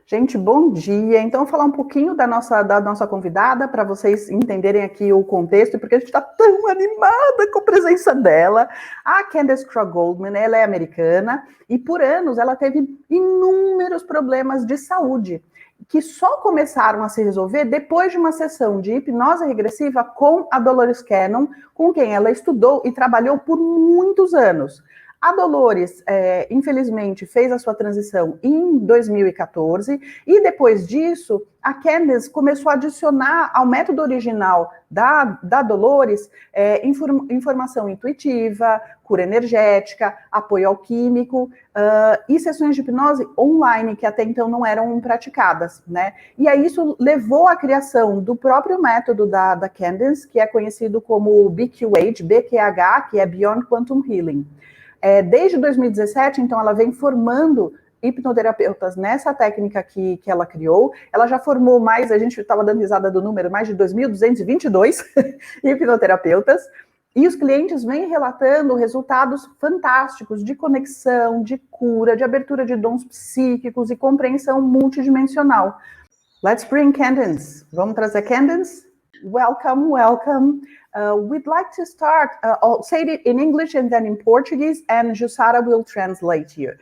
Gente, bom dia. Então, vou falar um pouquinho da nossa convidada, para vocês entenderem aqui o contexto, porque a gente está tão animada com a presença dela. A Candace Craw-Goldman, ela é americana, e por anos ela teve inúmeros problemas de saúde, que só começaram a se resolver depois de uma sessão de hipnose regressiva com a Dolores Cannon, com quem ela estudou e trabalhou por muitos anos. A Dolores, infelizmente, fez a sua transição em 2014 e depois disso, a Candace começou a adicionar ao método original da Dolores informação intuitiva, cura energética, apoio alquímico e sessões de hipnose online que até então não eram praticadas, né? E aí isso levou à criação do próprio método da Candace, que é conhecido como BQH, que é Beyond Quantum Healing. Desde 2017, então, ela vem formando hipnoterapeutas nessa técnica que ela criou. Ela já formou mais, a gente estava dando risada do número, mais de 2.222 hipnoterapeutas. E os clientes vêm relatando resultados fantásticos de conexão, de cura, de abertura de dons psíquicos e compreensão multidimensional. Let's bring Candace. Vamos trazer Candace? Welcome, welcome. We'd like to start, I'll say it in English and then in Portuguese, and Jussara will translate you.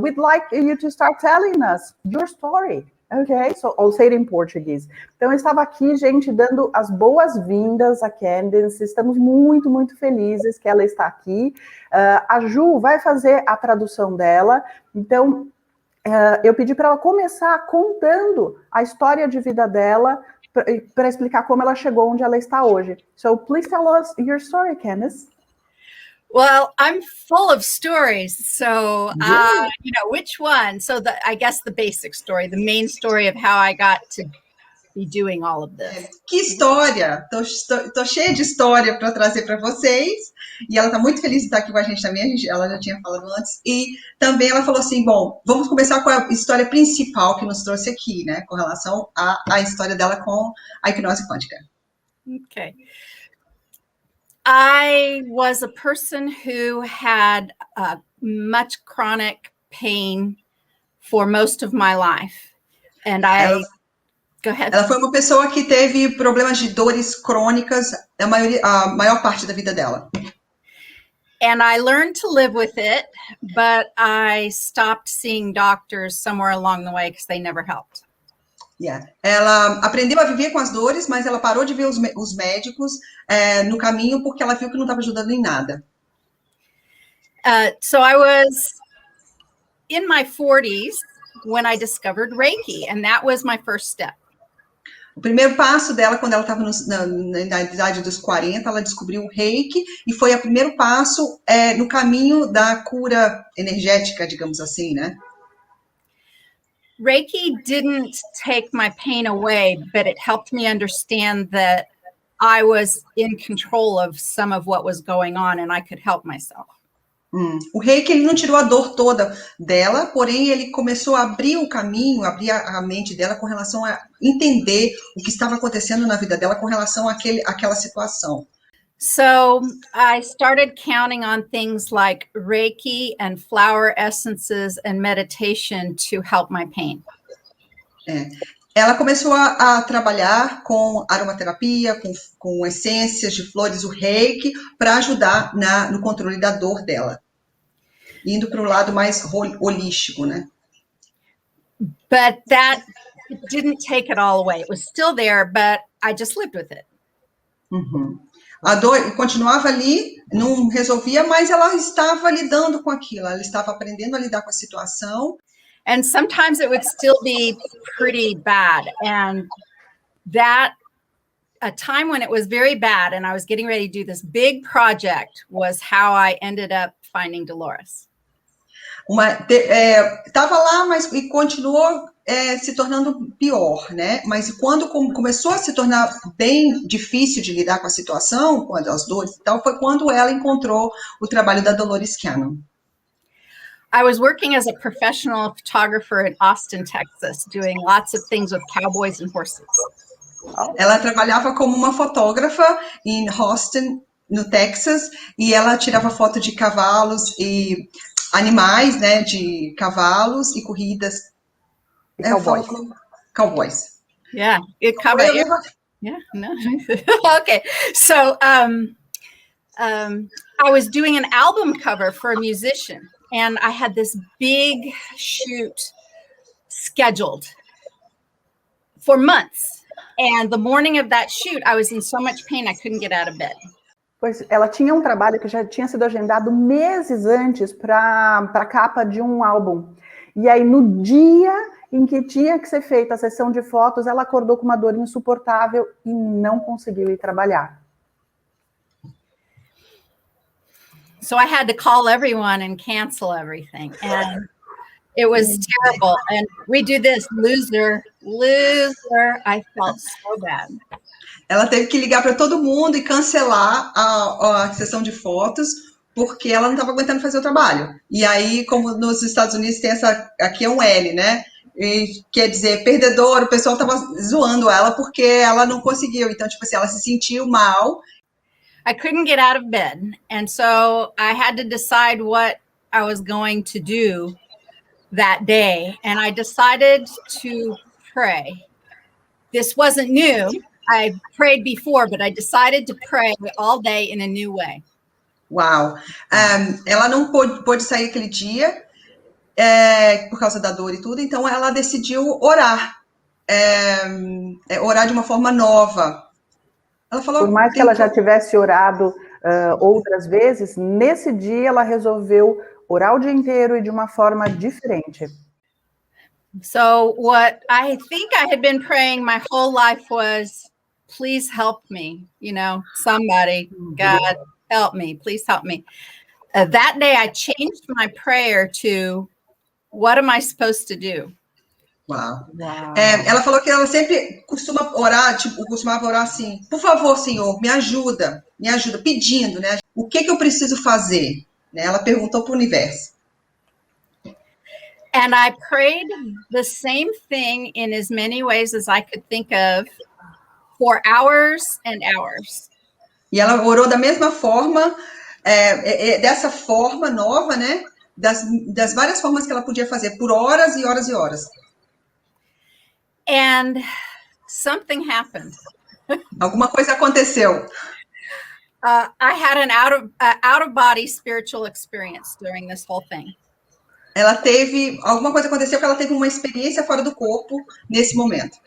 We'd like you to start telling us your story. Okay, so I'll say it in Portuguese. Então, eu estava aqui, gente, dando as boas-vindas a Candace. Estamos muito, muito felizes que ela está aqui. A Ju vai fazer a tradução dela. Então, eu pedi para ela começar contando a história de vida dela, para explicar como ela chegou onde ela está hoje. So please tell us your story, Candace. Well, I'm full of stories. So, which one? So I guess the basic story, the main story of how I got to be doing all of this. Que história! Tô cheia de história para trazer para vocês. E ela está muito feliz de estar aqui com a gente também. Ela já tinha falado antes. E também ela falou assim, bom, vamos começar com a história principal que nos trouxe aqui, né? Com relação à história dela com a hipnose quântica. Okay. I was a person who had much chronic pain for most of my life. And Go ahead. Ela foi uma pessoa que teve problemas de dores crônicas a maior parte da vida dela. And I learned to live with it, but I stopped seeing doctors somewhere along the way because they never helped. Yeah. Ela aprendeu a viver com as dores, mas ela parou de ver os médicos no caminho porque ela viu que não estava ajudando em nada. So I was in my 40s when I discovered Reiki, and that was my first step. O primeiro passo dela, quando ela estava na idade dos 40, ela descobriu o Reiki e foi o primeiro passo no caminho da cura energética, digamos assim, né? Reiki didn't take my pain away, but it helped me understand that I was in control of some of what was going on and I could help myself. O Reiki, ele não tirou a dor toda dela, porém ele começou a abrir o caminho, abrir a mente dela com relação a entender o que estava acontecendo na vida dela com relação àquela situação. So I started counting on things like Reiki and flower essences and meditation to help my pain. Ela começou a trabalhar com aromaterapia, com essências de flores, o Reiki, para ajudar no controle da dor dela. Indo para o lado mais holístico, né? But that didn't take it all away. It was still there, but I just lived with it. Uhum. A dor continuava ali, não resolvia, mas ela estava lidando com aquilo. Ela estava aprendendo a lidar com a situação. And sometimes it would still be pretty bad. And a time when it was very bad and I was getting ready to do this big project was how I ended up finding Dolores. Estava lá, mas e continuou se tornando pior, né? Mas quando começou a se tornar bem difícil de lidar com a situação, com as dores e tal, foi quando ela encontrou o trabalho da Dolores Cannon. I was working as a professional photographer in Austin, Texas, doing lots of things with cowboys and horses. Ela trabalhava como uma fotógrafa em Austin, no Texas, e ela tirava foto de cavalos e animais, né, de cavalos e corridas. E cowboys. Cowboys. Yeah, yeah, no. Okay, so I was doing an album cover for a musician, and I had this big shoot scheduled for months. And the morning of that shoot, I was in so much pain I couldn't get out of bed. Pois ela tinha um trabalho que já tinha sido agendado meses antes para a capa de um álbum. E aí, no dia em que tinha que ser feita a sessão de fotos, ela acordou com uma dor insuportável e não conseguiu ir trabalhar. So I had to call everyone and cancel everything. And it was terrible. And we do this, loser. I felt so bad. Ela teve que ligar para todo mundo e cancelar a sessão de fotos, porque ela não estava aguentando fazer o trabalho. E aí, como nos Estados Unidos tem aqui é um L, né? E, quer dizer, perdedor, o pessoal estava zoando ela porque ela não conseguiu. Então, tipo assim, ela se sentiu mal. I couldn't get out of bed. And so I had to decide what I was going to do that day. And I decided to pray. This wasn't new. I prayed before, but I decided to pray all day in a new way. Uau! Ela não pôde sair aquele dia por causa da dor e tudo, então ela decidiu orar. Orar de uma forma nova. Ela falou, por mais que ela já tivesse orado outras vezes, nesse dia ela resolveu orar o dia inteiro e de uma forma diferente. So what I think I had been praying my whole life was, please help me, somebody, God, help me, please help me. That day I changed my prayer to, what am I supposed to do? Uau. Ela falou que ela sempre costumava orar assim, por favor, Senhor, me ajuda, pedindo, né? O que eu preciso fazer? Ela perguntou para o universo. And I prayed the same thing in as many ways as I could think of for hours and hours. E ela orou da mesma forma, dessa forma nova, né? Das várias formas que ela podia fazer, por horas e horas e horas. And something happened. Alguma coisa aconteceu. I had an out-of-body spiritual experience during this whole thing. Alguma coisa aconteceu que ela teve uma experiência fora do corpo nesse momento.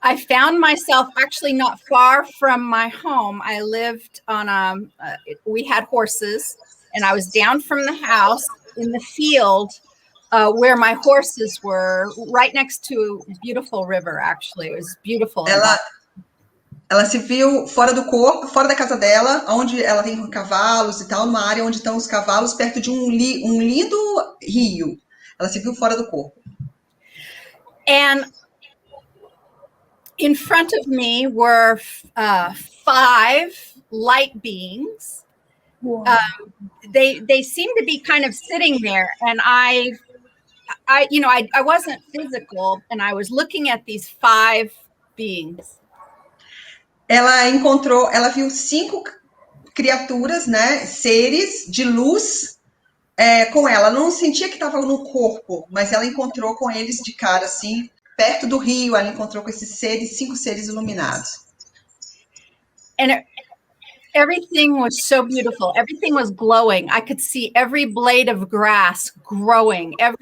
I found myself actually not far from my home. I lived on we had horses, and I was down from the house in the field where my horses were, right next to a beautiful river, actually. It was beautiful. Ela se viu fora do corpo, fora da casa dela, onde ela tem cavalos e tal, numa área onde estão os cavalos, perto de um lindo rio. Ela se viu fora do corpo. And in front of me were 5 light beings. Wow. They seemed to be kind of sitting there, and I wasn't physical, and I was looking at these 5 beings. Ela viu 5 criaturas, né, seres de luz com ela. Ela não sentia que estava no corpo, mas ela encontrou com eles de cara, assim, perto do rio. Ela encontrou com esses 5 seres iluminados. And everything was so beautiful. Everything was glowing. I could see every blade of grass growing. It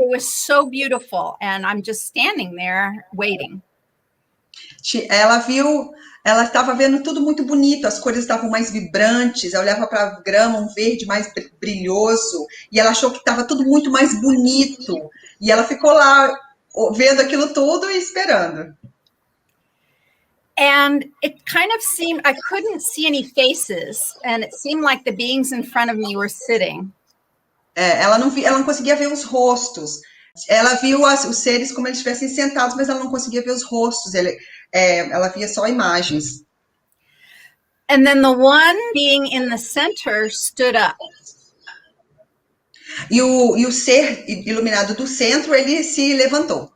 was so beautiful. And I'm just standing there waiting. Ela estava vendo tudo muito bonito, as cores estavam mais vibrantes, ela olhava para a grama, um verde mais brilhoso, e ela achou que estava tudo muito mais bonito. E ela ficou lá, vendo aquilo tudo e esperando. And it kind of seemed, I couldn't see any faces, and it seemed like the beings in front of me were sitting. Ela não conseguia ver os rostos. Ela viu os seres como eles estivessem sentados, mas ela não conseguia ver os rostos. Ela via só imagens. And then the one being in the center stood up. E o ser iluminado do centro, ele se levantou.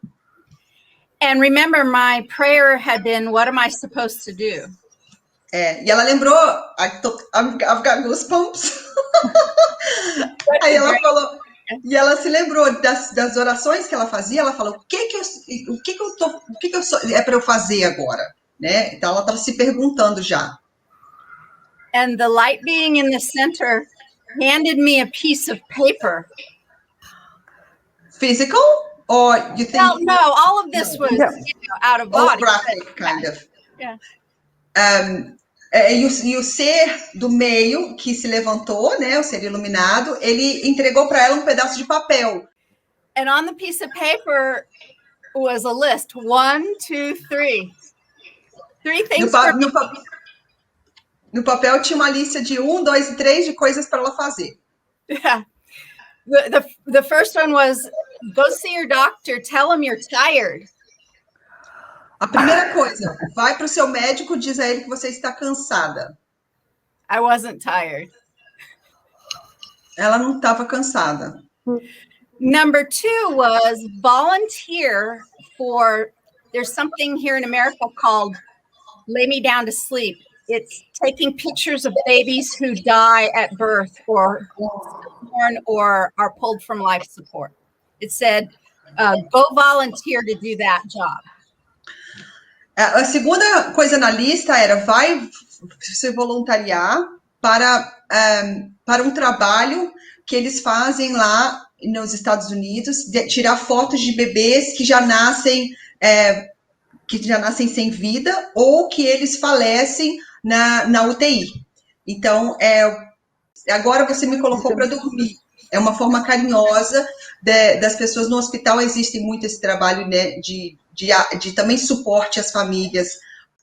And remember, my prayer had been, what am I supposed to do? E ela lembrou, I've got goosebumps. Aí ela falou, E ela se lembrou das orações que ela fazia. Ela falou: o que é para eu fazer agora, né? Então ela estava se perguntando já. And the light being in the center handed me a piece of paper. Physical, or you think? Well, no, all of this was out of body. Holographic, kind of. Yeah. E o ser do meio que se levantou, né? O ser iluminado, ele entregou para ela um pedaço de papel. And on the piece of paper was a list: 1, 2, 3. 3 things. No papel tinha uma lista de 1, 2 e 3 de coisas para ela fazer. Yeah. The first one was go see your doctor, tell him you're tired. A primeira coisa, vai para o seu médico, diz a ele que você está cansada. I wasn't tired. Ela não estava cansada. Number 2 was volunteer for, there's something here in America called Lay Me Down to Sleep. It's taking pictures of babies who die at birth or born or are pulled from life support. It said, go volunteer to do that job. A segunda coisa na lista era vai se voluntariar para um trabalho que eles fazem lá nos Estados Unidos, de tirar fotos de bebês que já nascem sem vida ou que eles falecem na UTI. Então, agora você me colocou para dormir. É uma forma carinhosa das pessoas no hospital. Existe muito esse trabalho, né, de também suporte às famílias.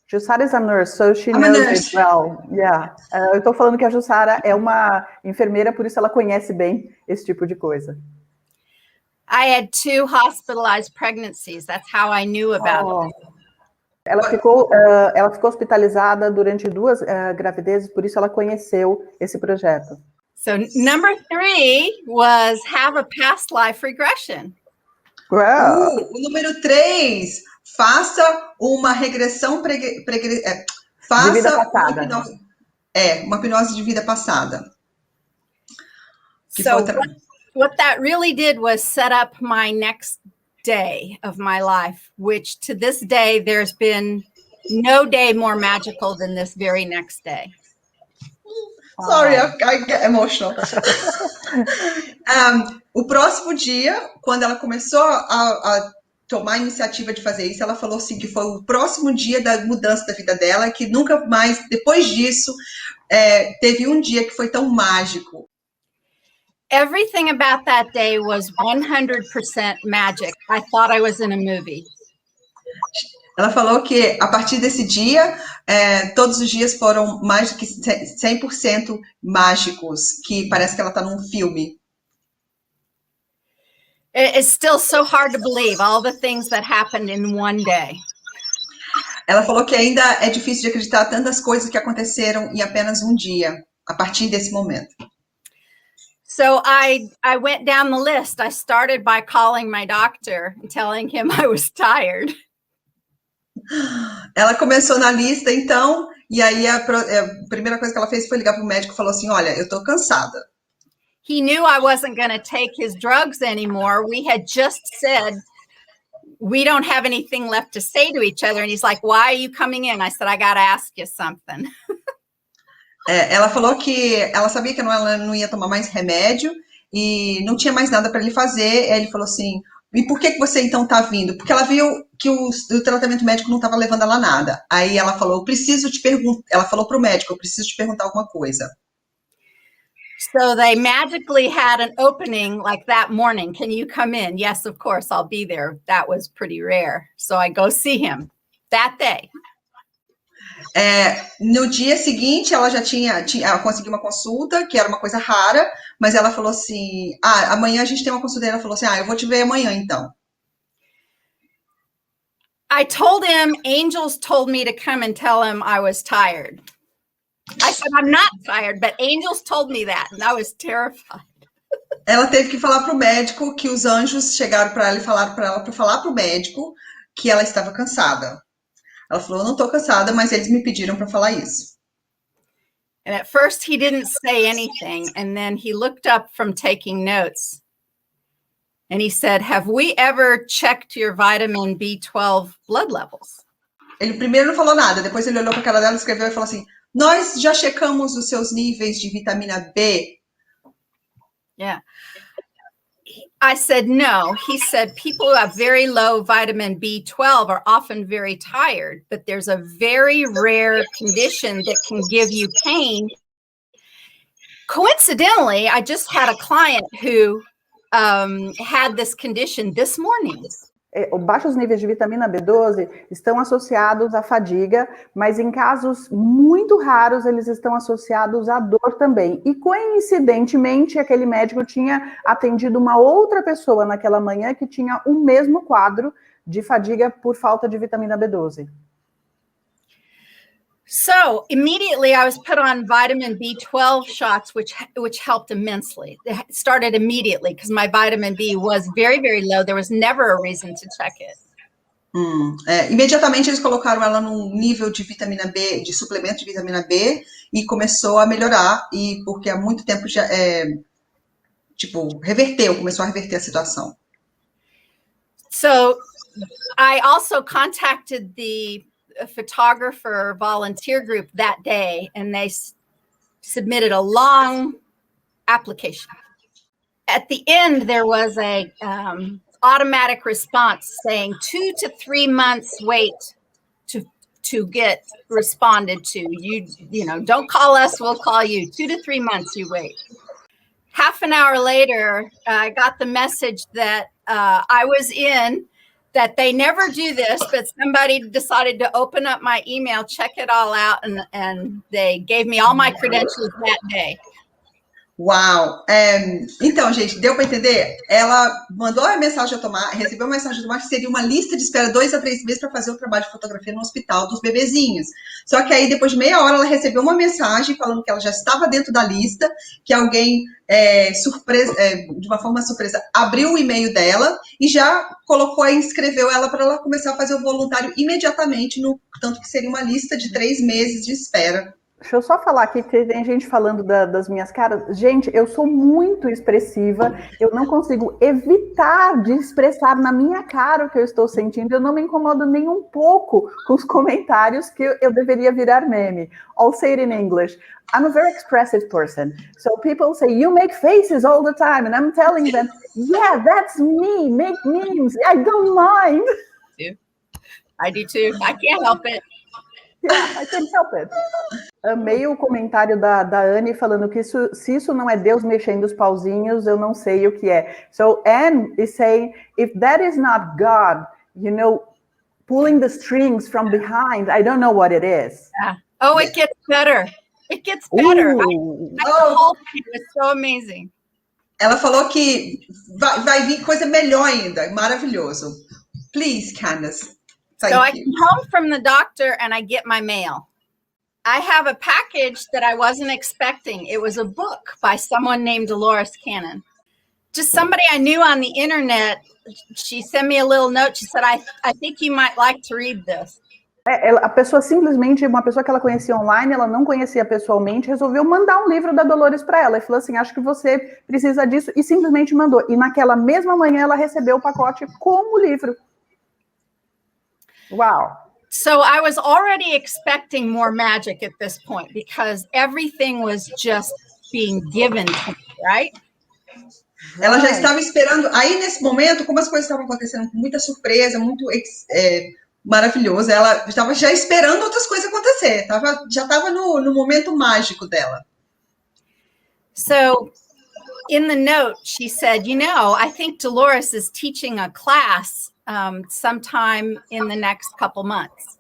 Jussara is a nurse, so she knows it well. Yeah. Eu estou falando que a Jussara é uma enfermeira, por isso ela conhece bem esse tipo de coisa. I had 2 hospitalized pregnancies. That's how I knew about it. Ela ficou hospitalizada durante 2 gravidezes, por isso ela conheceu esse projeto. So number 3 was have a past life regression. O número 3, faça uma regressão faça de vida passada. Uma hipnose de vida passada. So what that really did was set up my next day of my life, which to this day, there's been no day more magical than this very next day. Sorry, I get emotional. O próximo dia, quando ela começou a tomar a iniciativa de fazer isso, ela falou assim que foi o próximo dia da mudança da vida dela, que nunca mais, depois disso, teve um dia que foi tão mágico. Everything about that day was 100% magic. I thought I was in a movie. Ela falou que, a partir desse dia, todos os dias foram mais do que 100% mágicos, que parece que ela está num filme. It's still so hard to believe, all the things that happened in one day. Ela falou que ainda é difícil de acreditar tantas coisas que aconteceram em apenas um dia, a partir desse momento. So I went down the list. I started by calling my doctor and telling him I was tired. Ela começou na lista, então, e aí a primeira coisa que ela fez foi ligar para o médico e falou assim, olha, eu estou cansada. He knew I wasn't going to take his drugs anymore. We had just said, we don't have anything left to say to each other. And he's like, why are you coming in? I said, I got to ask you something. Ela falou que ela sabia que ela não ia tomar mais remédio e não tinha mais nada para ele fazer. Aí ele falou assim, e por que você então está vindo? Porque ela viu que o tratamento médico não estava levando ela a nada. Aí ela falou, ela falou para o médico, eu preciso te perguntar alguma coisa. So they magically had an opening like that morning. Can you come in? Yes, of course, I'll be there. That was pretty rare. So I go see him that day. No dia seguinte, ela já ela conseguiu uma consulta, que era uma coisa rara, mas ela falou assim, amanhã a gente tem uma consulta, e ela falou assim, eu vou te ver amanhã, então. I told him, angels told me to come and tell him I was tired. I said, I'm not tired, but angels told me that, and I was terrified. Ela teve que falar para o médico que os anjos chegaram para ela e falaram para ela para falar para o médico que ela estava cansada. Ela falou, eu não estou cansada, mas eles me pediram para falar isso. And at first he didn't say anything, and then he looked up from taking notes, And he said, have we ever checked your vitamin B12 blood levels? Ele primeiro não falou nada, depois ele olhou para a cara dela, escreveu e falou assim, nós já checamos os seus níveis de vitamina B? Yeah. I said, no. He said, people who have very low vitamin B12 are often very tired, but there's a very rare condition that can give you pain. Coincidentally, I just had a client who had this condition this morning. Baixos níveis de vitamina B12 estão associados à fadiga, mas em casos muito raros eles estão associados à dor também. E coincidentemente, aquele médico tinha atendido uma outra pessoa naquela manhã que tinha o mesmo quadro de fadiga por falta de vitamina B12. So immediately I was put on vitamin B12 shots, which helped immensely. It started immediately because my vitamin B was very, very low. There was never a reason to check it. Imediatamente eles colocaram ela num nível de vitamina B, de suplemento de vitamina B, e começou a melhorar, e porque há muito tempo já começou a reverter a situação. So I also contacted a photographer volunteer group that day, and they submitted a long application. At the end, there was a automatic response saying 2 to 3 months wait to get responded to. You know, don't call us, we'll call you. 2 to 3 months you wait. Half an hour later, I got the message that I was in, that they never do this, but somebody decided to open up my email, check it all out, and they gave me all my credentials that day. Uau! Então, gente, deu para entender? Ela mandou a mensagem automática, recebeu uma mensagem automática, seria uma lista de espera 2 a 3 meses para fazer o trabalho de fotografia no hospital dos bebezinhos. Só que aí, depois de meia hora, ela recebeu uma mensagem falando que ela já estava dentro da lista, que alguém, de uma forma surpresa, abriu o e-mail dela e já inscreveu ela para ela começar a fazer o voluntário imediatamente, tanto que seria uma lista de 3 meses de espera. Deixa eu só falar aqui, que tem gente falando das minhas caras. Gente, eu sou muito expressiva, eu não consigo evitar de expressar na minha cara o que eu estou sentindo, eu não me incomodo nem um pouco com os comentários que eu deveria virar meme. I'll say it in English. I'm a very expressive person. So people say, you make faces all the time, and I'm telling them, yeah, that's me, make memes, I don't mind. I do too, I can't help it. Yeah, I can't help it. Amei o comentário da Anne falando que se isso não é Deus mexendo os pauzinhos, eu não sei o que é. So Anne is saying, if that is not God, you know, pulling the strings from behind, I don't know what it is. Yeah. Oh, it gets better. It gets better. It was so amazing. Ela falou que vai vir coisa melhor ainda, maravilhoso. Please, Candace. So I come home from the doctor and I get my mail. I have a package that I wasn't expecting. It was a book by someone named Dolores Cannon. Just somebody I knew on the internet. She sent me a little note. She said, I think you might like to read this. A pessoa simplesmente, uma pessoa que ela conhecia online, ela não conhecia pessoalmente, resolveu mandar um livro da Dolores para ela. E falou assim, acho que você precisa disso. E simplesmente mandou. E naquela mesma manhã ela recebeu o pacote com o livro. Wow. So I was already expecting more magic at this point because everything was just being given to me, right? Ela já estava esperando. Aí, nesse momento, como as coisas estavam acontecendo com muita surpresa, muito maravilhoso, ela estava já esperando outras coisas acontecer. Já estava no momento mágico dela. So, in the note, she said, you know, I think Dolores is teaching a class sometime in the next couple months.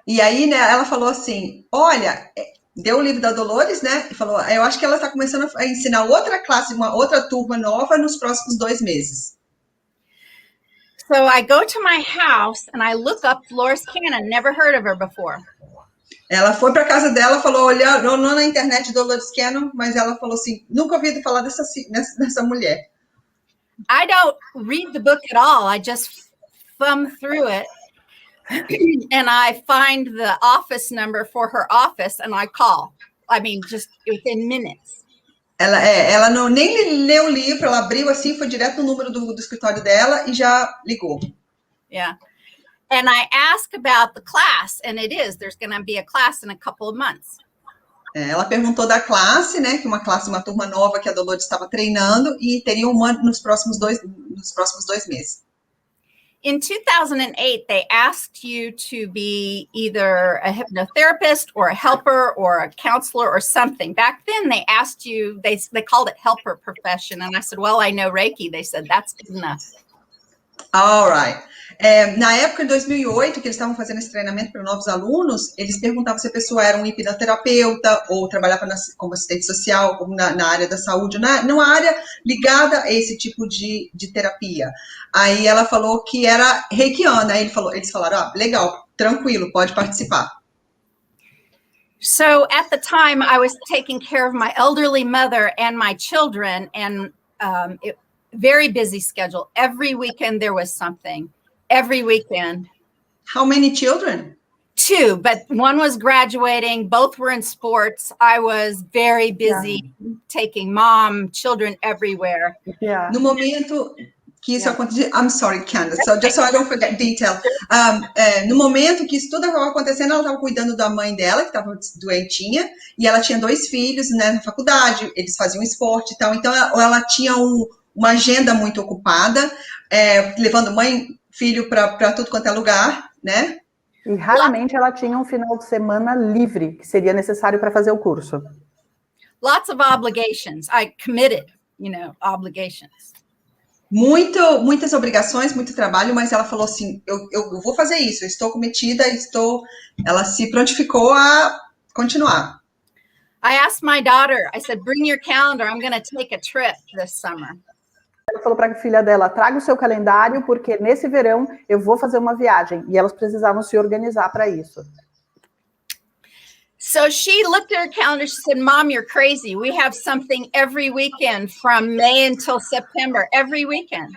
E aí, né, ela falou assim, olha, deu o livro da Dolores, né, e falou, eu acho que ela está começando a ensinar outra classe, uma outra turma nova nos próximos 2 meses. So I go to my house and I look up Dolores Cannon, never heard of her before. Ela foi para casa dela, falou, olha, não na internet Dolores Cannon, mas ela falou assim, nunca ouvi falar dessa mulher. I don't read the book at all. I just thumb through it and I find the office number for her office and I call. I mean, just within minutes. Ela não, nem leu o livro, ela abriu assim, foi direto no número do escritório dela e já ligou. Yeah. And I asked about the class, and there's going to be a class in a couple of months. Ela perguntou da classe, né, que uma turma nova que a Dolores estava treinando e teria uma nos próximos dois meses. In 2008, they asked you to be either a hypnotherapist or a helper or a counselor or something. Back then, they asked you, they called it helper profession. And I said, well, I know Reiki. They said, that's good enough. All right. Na época, em 2008, que eles estavam fazendo esse treinamento para novos alunos, eles perguntavam se a pessoa era um hipnoterapeuta ou trabalhava como assistente social, como na área da saúde, numa área ligada a esse tipo de terapia. Aí ela falou que era reikiana. Aí eles falaram, legal, tranquilo, pode participar. So at the time, I was taking care of my elderly mother and my children, and very busy schedule. Every weekend there was something. Every weekend. How many children? 2, but one was graduating. Both were in sports. I was very busy taking mom, children everywhere. Yeah. No momento que isso acontecia, I'm sorry, Candace, just so I don't forget detail. No momento que isso tudo estava acontecendo, ela estava cuidando da mãe dela, que estava doentinha, e ela tinha 2 filhos, né, na faculdade, eles faziam esporte e tal, então ela tinha uma agenda muito ocupada, levando mãe, filho para tudo quanto é lugar, né? E raramente ela tinha um final de semana livre, que seria necessário para fazer o curso. Lots of obligations. I committed, obligations. Muitas obrigações, muito trabalho, mas ela falou assim, eu vou fazer isso, eu estou cometida, ela se prontificou a continuar. I asked my daughter, I said, bring your calendar, I'm going to take a trip this summer. Ela falou para a filha dela, traga o seu calendário, porque nesse verão eu vou fazer uma viagem. E elas precisavam se organizar para isso. So she looked at her calendar, she said, Mom, you're crazy. We have something every weekend from May until September, every weekend.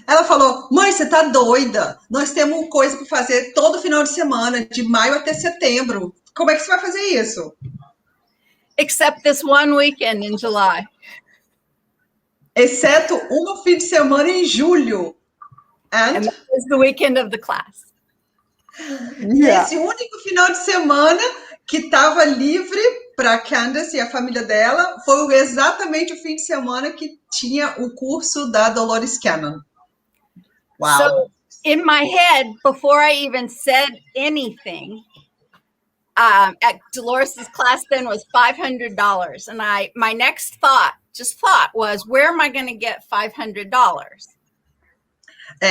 Ela falou, mãe, você tá doida? Nós temos coisa para fazer todo final de semana, de maio até setembro. Como é que você vai fazer isso? Except this one weekend in July. Exceto um fim de semana em julho. And that was the weekend of the class. E esse único final de semana que estava livre para Candace e a família dela foi exatamente o fim de semana que tinha o curso da Dolores Cannon. Wow. So in my head, before I even said anything, at Dolores's class then was $500. And my next thought was, where am I going to get $500?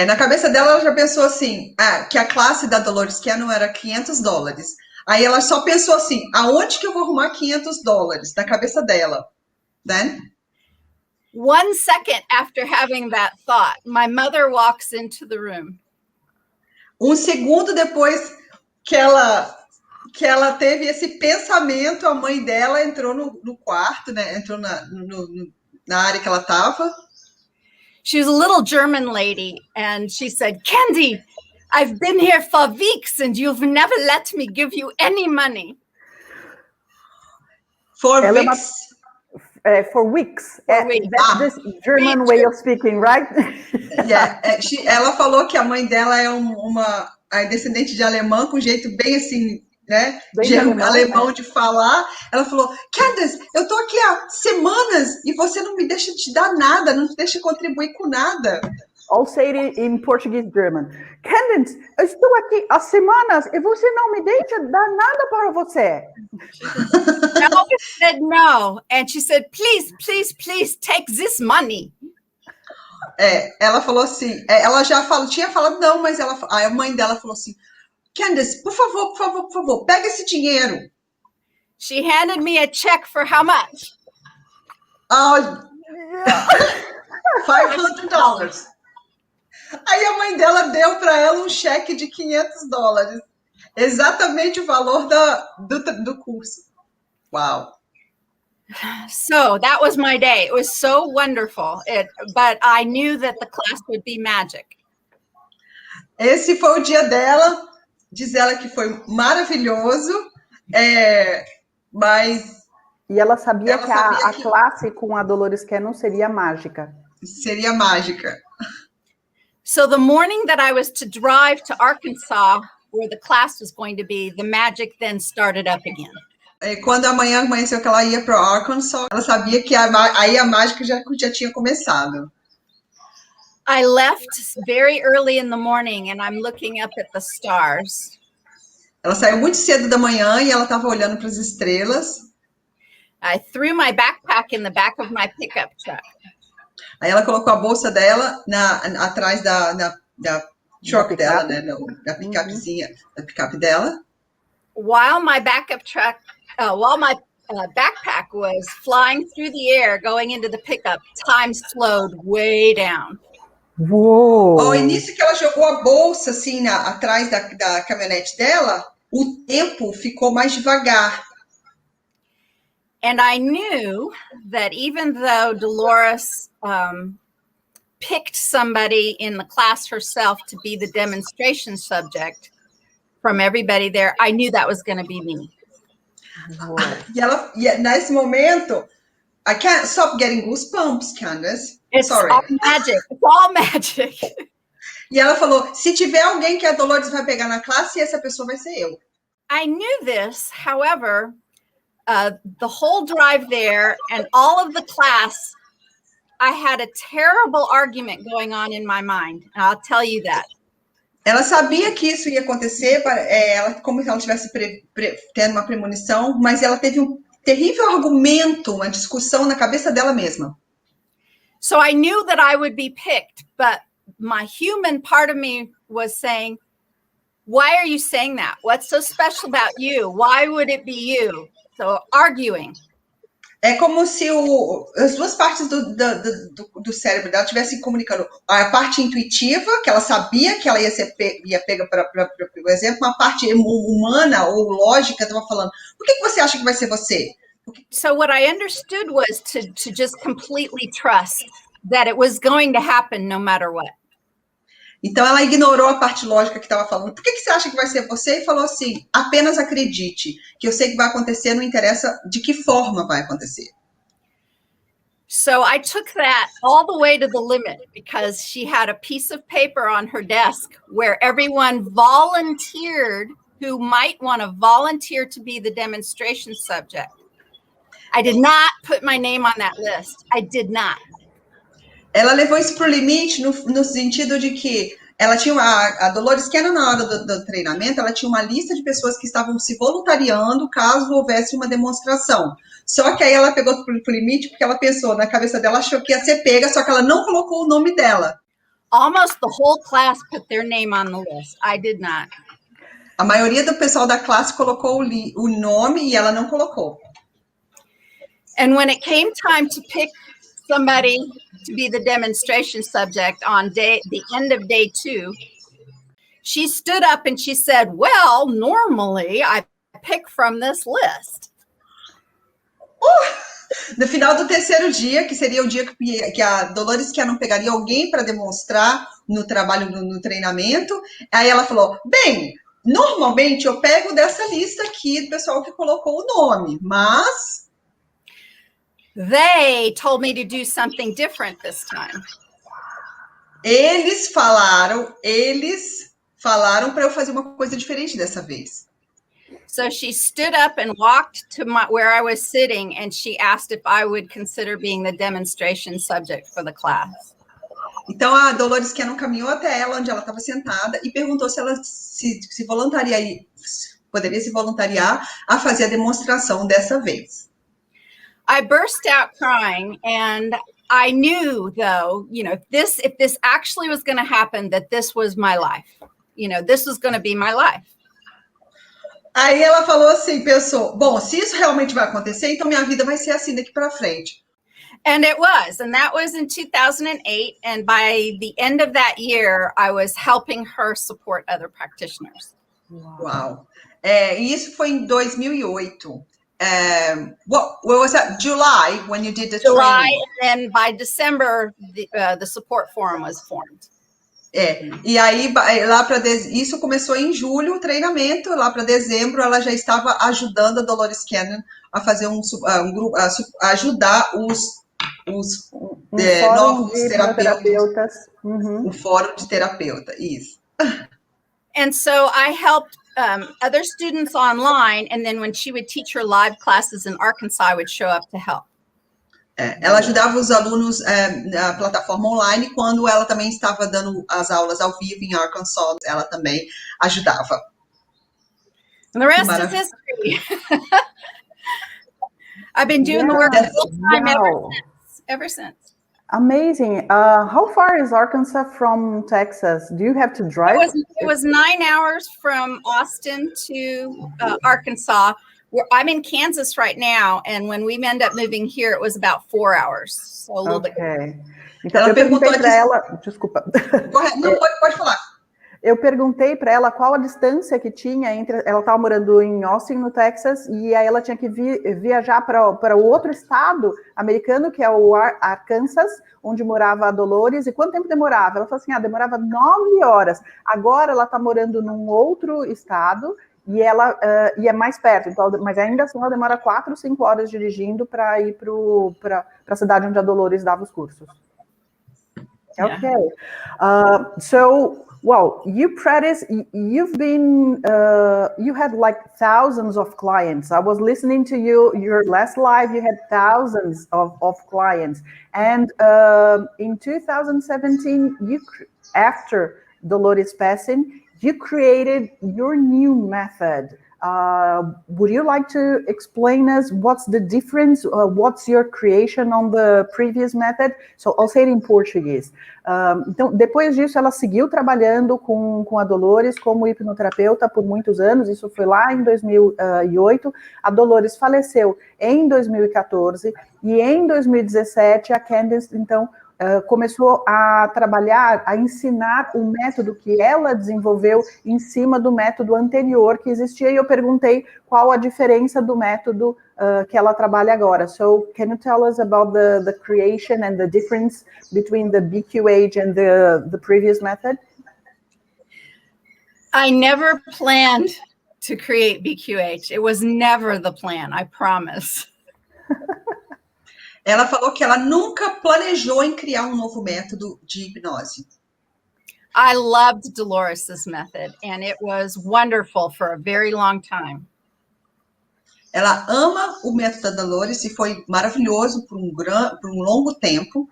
Na cabeça dela, ela já pensou assim, que a classe da Dolores Cannon era $500. Aí ela só pensou assim, aonde que eu vou arrumar $500? Na cabeça dela. Then? 1 second after having that thought, my mother walks into the room. 1 segundo depois que ela teve esse pensamento, a mãe dela entrou no quarto, né? Entrou na área que ela estava. She was a little German lady, and she said, Candy, I've been here for weeks, and you've never let me give you any money. For weeks? For weeks. weeks. That's this German way of speaking, right? Ela falou que a mãe dela é uma descendente de alemã, com jeito bem assim, né? De alemão de falar. Ela falou, Candace, eu tô aqui há semanas e você não me deixa te dar nada, não me deixa contribuir com nada. I'll say it in Portuguese German. Candace, eu estou aqui há semanas e você não me deixa dar nada para você. I always said no. And she said, please, please, please take this money. Ela falou assim, ela já tinha falado não, mas a mãe dela falou assim, Candace, por favor, pega esse dinheiro. She handed me a check for how much? $500. Aí a mãe dela deu para ela um cheque de $500. Exatamente o valor do curso. Wow. So that was my day. It was so wonderful. But I knew that the class would be magic. Esse foi o dia dela. Diz ela que foi maravilhoso. Mas E ela sabia Ela que sabia a classe com a Dolores Cannon seria mágica. Seria mágica. So the morning that I was to drive to Arkansas, where the class was going to be, the magic then started up again. Quando amanhã amanheceu que ela ia para Arkansas, ela sabia que aí a mágica já tinha começado. I left very early in the morning and I'm looking up at the stars. Ela saiu muito cedo da manhã e ela estava olhando para as estrelas. I threw my backpack in the back of my pickup truck. Aí ela colocou a bolsa dela atrás da truck dela, né? Da picapezinha, da picape dela. While my backup truck, while my backpack was flying through the air going into the pickup, time slowed way down. Uou! Ao início que ela jogou a bolsa assim atrás da caminhonete dela, o tempo ficou mais devagar. And I knew that even though Dolores picked somebody in the class herself to be the demonstration subject from everybody there, I knew that was going to be me. E nesse momento, I can't stop getting goosebumps, Candace. It's Sorry. all magic. It's all magic. E ela falou, se tiver alguém que a Dolores vai pegar na classe, essa pessoa vai ser eu. I knew this, however, the whole drive there and all of the class, I had a terrible argument going on in my mind. And I'll tell you that. Ela sabia que isso ia acontecer, como se ela estivesse tendo uma premonição, mas ela teve um terrível argumento, uma discussão na cabeça dela mesma. So I knew that I would be picked, but my human part of me was saying, why are you saying that? What's so special about you? Why would it be you? So arguing. É como se as duas partes do cérebro dela estivessem comunicando. A parte intuitiva, que ela sabia que ela ia pega, por exemplo, uma parte humana ou lógica estava falando, por que você acha que vai ser você? So what I understood was to just completely trust that it was going to happen no matter what. Então ela ignorou a parte lógica que estava falando. Por que você acha que vai ser você? E falou assim, apenas acredite, que eu sei que vai acontecer, não interessa de que forma vai acontecer. So I took that all the way to the limit because she had a piece of paper on her desk where everyone volunteered who might want to volunteer to be the demonstration subject. I did not put my name on that list. I did not. Ela levou isso para o limite no sentido de que ela tinha a Dolores Cannon na hora do treinamento, ela tinha uma lista de pessoas que estavam se voluntariando caso houvesse uma demonstração. Só que aí ela pegou para o limite porque ela pensou, na cabeça dela, achou que ia ser pega, só que ela não colocou o nome dela. Almost the whole class put their name on the list. I did not. A maioria do pessoal da classe colocou o nome e ela não colocou. And when it came time to pick somebody to be the demonstration subject on the end of day 2, she stood up and she said, well, normally I pick from this list. No final do terceiro dia, que seria o dia que a Dolores Cannon pegaria alguém para demonstrar no trabalho, no treinamento, aí ela falou, bem, normalmente eu pego dessa lista aqui do pessoal que colocou o nome, mas... They told me to do something different this time. Eles falaram para eu fazer uma coisa diferente dessa vez. So she stood up and walked to where I was sitting, and she asked if I would consider being the demonstration subject for the class. Então a Dolores Cannon caminhou até ela, onde ela estava sentada, e perguntou se ela poderia se voluntariar a fazer a demonstração dessa vez. I burst out crying, and I knew, though, if this actually was going to happen, that this was my life. This was going to be my life. Aí ela falou assim, pensou, bom, se isso realmente vai acontecer, então minha vida vai ser assim daqui para frente. And it was, and that was in 2008, and by the end of that year, I was helping her support other practitioners. Uau! E isso foi em 2008. What was that? July when you did the July, training? and then by December, the support forum was formed. E aí, isso começou em julho, o treinamento, lá para dezembro, ela já estava ajudando a Dolores Cannon a fazer um grupo, a ajudar os fórum novos de terapeutas, Uhum. um fórum de terapeuta, isso. And so I helped other students online, and then when she would teach her live classes in Arkansas, I would show up to help. Ela ajudava os alunos na plataforma online, quando ela também estava dando as aulas ao vivo em Arkansas, ela também ajudava. And the rest is history. I've been doing the work full time ever since. Amazing. How far is Arkansas from Texas? Do you have to drive? It was 9 hours from Austin to Arkansas. I'm in Kansas right now, and when we end up moving here, it was about 4 hours. So a little bit. Então, eu perguntei para ela... Desculpa. Não, pode falar. Eu perguntei para ela qual a distância que tinha entre... Ela estava morando em Austin, no Texas, e aí ela tinha que viajar para o outro estado americano, que é o Arkansas, onde morava a Dolores. E quanto tempo demorava? Ela falou assim, demorava 9 horas. Agora ela está morando num outro estado, e ela e é mais perto, então, mas ainda assim ela demora 4 ou 5 horas dirigindo para ir para a cidade onde a Dolores dava os cursos. Yeah. Okay. So... Well, you practice, you've been, you had like thousands of clients. I was listening to your last live, you had thousands of clients. And in 2017, after Dolores' passing, you created your new method. Would you like to explain us what's the difference? What's your creation on the previous method? So I'll say it in Portuguese. Então, depois disso, ela seguiu trabalhando com a Dolores como hipnoterapeuta por muitos anos. Isso foi lá em 2008. A Dolores faleceu em 2014 e em 2017 a Candace, então, começou a trabalhar, a ensinar o método que ela desenvolveu em cima do método anterior que existia, e eu perguntei qual a diferença do método que ela trabalha agora. So, can you tell us about the creation and the difference between the BQH and the previous method? I never planned to create BQH. It was never the plan, I promise. Ela falou que ela nunca planejou em criar um novo método de hipnose. I loved Dolores' method, and it was wonderful for a very long time. Ela ama o método da Dolores e foi maravilhoso por um longo tempo.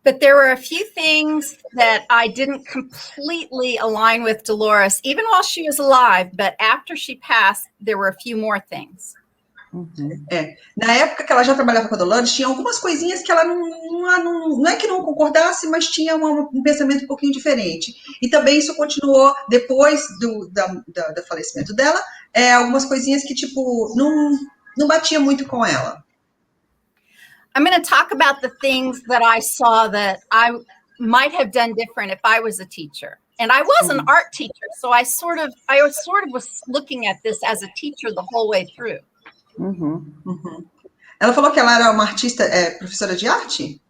But there were a few things that I didn't completely align with Dolores, even while she was alive, but after she passed, there were a few more things. Na época que ela já trabalhava com a Dolores, tinha algumas coisinhas que ela não é que não concordasse, mas tinha um pensamento um pouquinho diferente. E também isso continuou depois do falecimento dela, algumas coisinhas que, tipo, não batia muito com ela. I'm going to talk about the things that I saw that I might have done different if I was a teacher. And I was an art teacher, so I sort of was looking at this as a teacher the whole way through. Ela falou que ela era uma artista, professora de arte?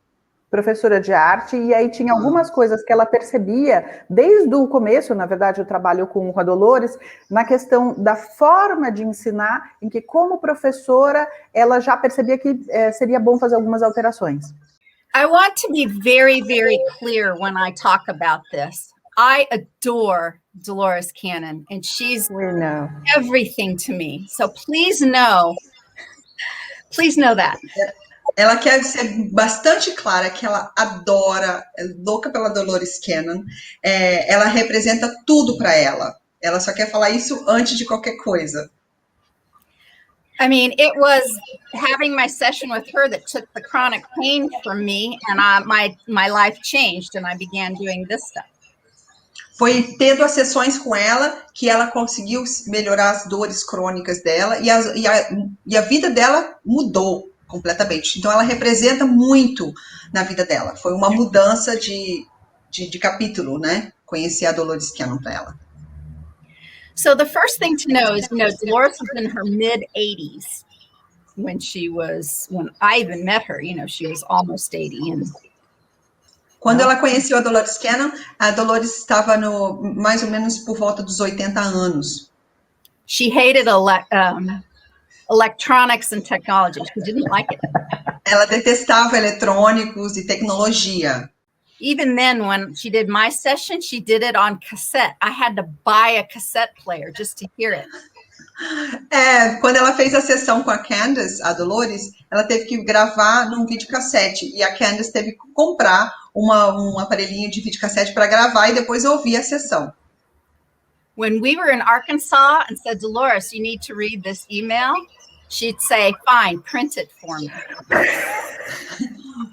Professora de arte, e aí tinha algumas coisas que ela percebia desde o começo, na verdade, eu trabalho com a Dolores, na questão da forma de ensinar, em que como professora, ela já percebia que seria bom fazer algumas alterações. I want to be very, very clear when I talk about this. I adore Dolores Cannon, and she's everything to me. So please know that. Ela quer ser bastante clara que ela adora, é louca pela Dolores Cannon. Ela representa tudo para ela. Ela só quer falar isso antes de qualquer coisa. I mean, it was having my session with her that took the chronic pain from me, and my life changed, and I began doing this stuff. Foi tendo as sessões com ela que ela conseguiu melhorar as dores crônicas dela e a vida dela mudou completamente. Então, ela representa muito na vida dela. Foi uma mudança de capítulo, né? Conhecer a Dolores Cannon para ela. So the first thing to know is, Dolores was in her mid-80s when I even met her. She was almost 80. Quando ela conheceu a Dolores estava mais ou menos por volta dos 80 anos. She hated electronics and technology. She didn't like it. Ela detestava eletrônicos e tecnologia. Even then, when she did my session, she did it on cassette. I had to buy a cassette player just to hear it. Quando ela fez a sessão com a Candace, a Dolores, ela teve que gravar num videocassete. E a Candace teve que comprar um aparelhinho de videocassete para gravar e depois ouvir a sessão. When we were in Arkansas and said, Dolores, you need to read this email, she'd say, fine, print it for me.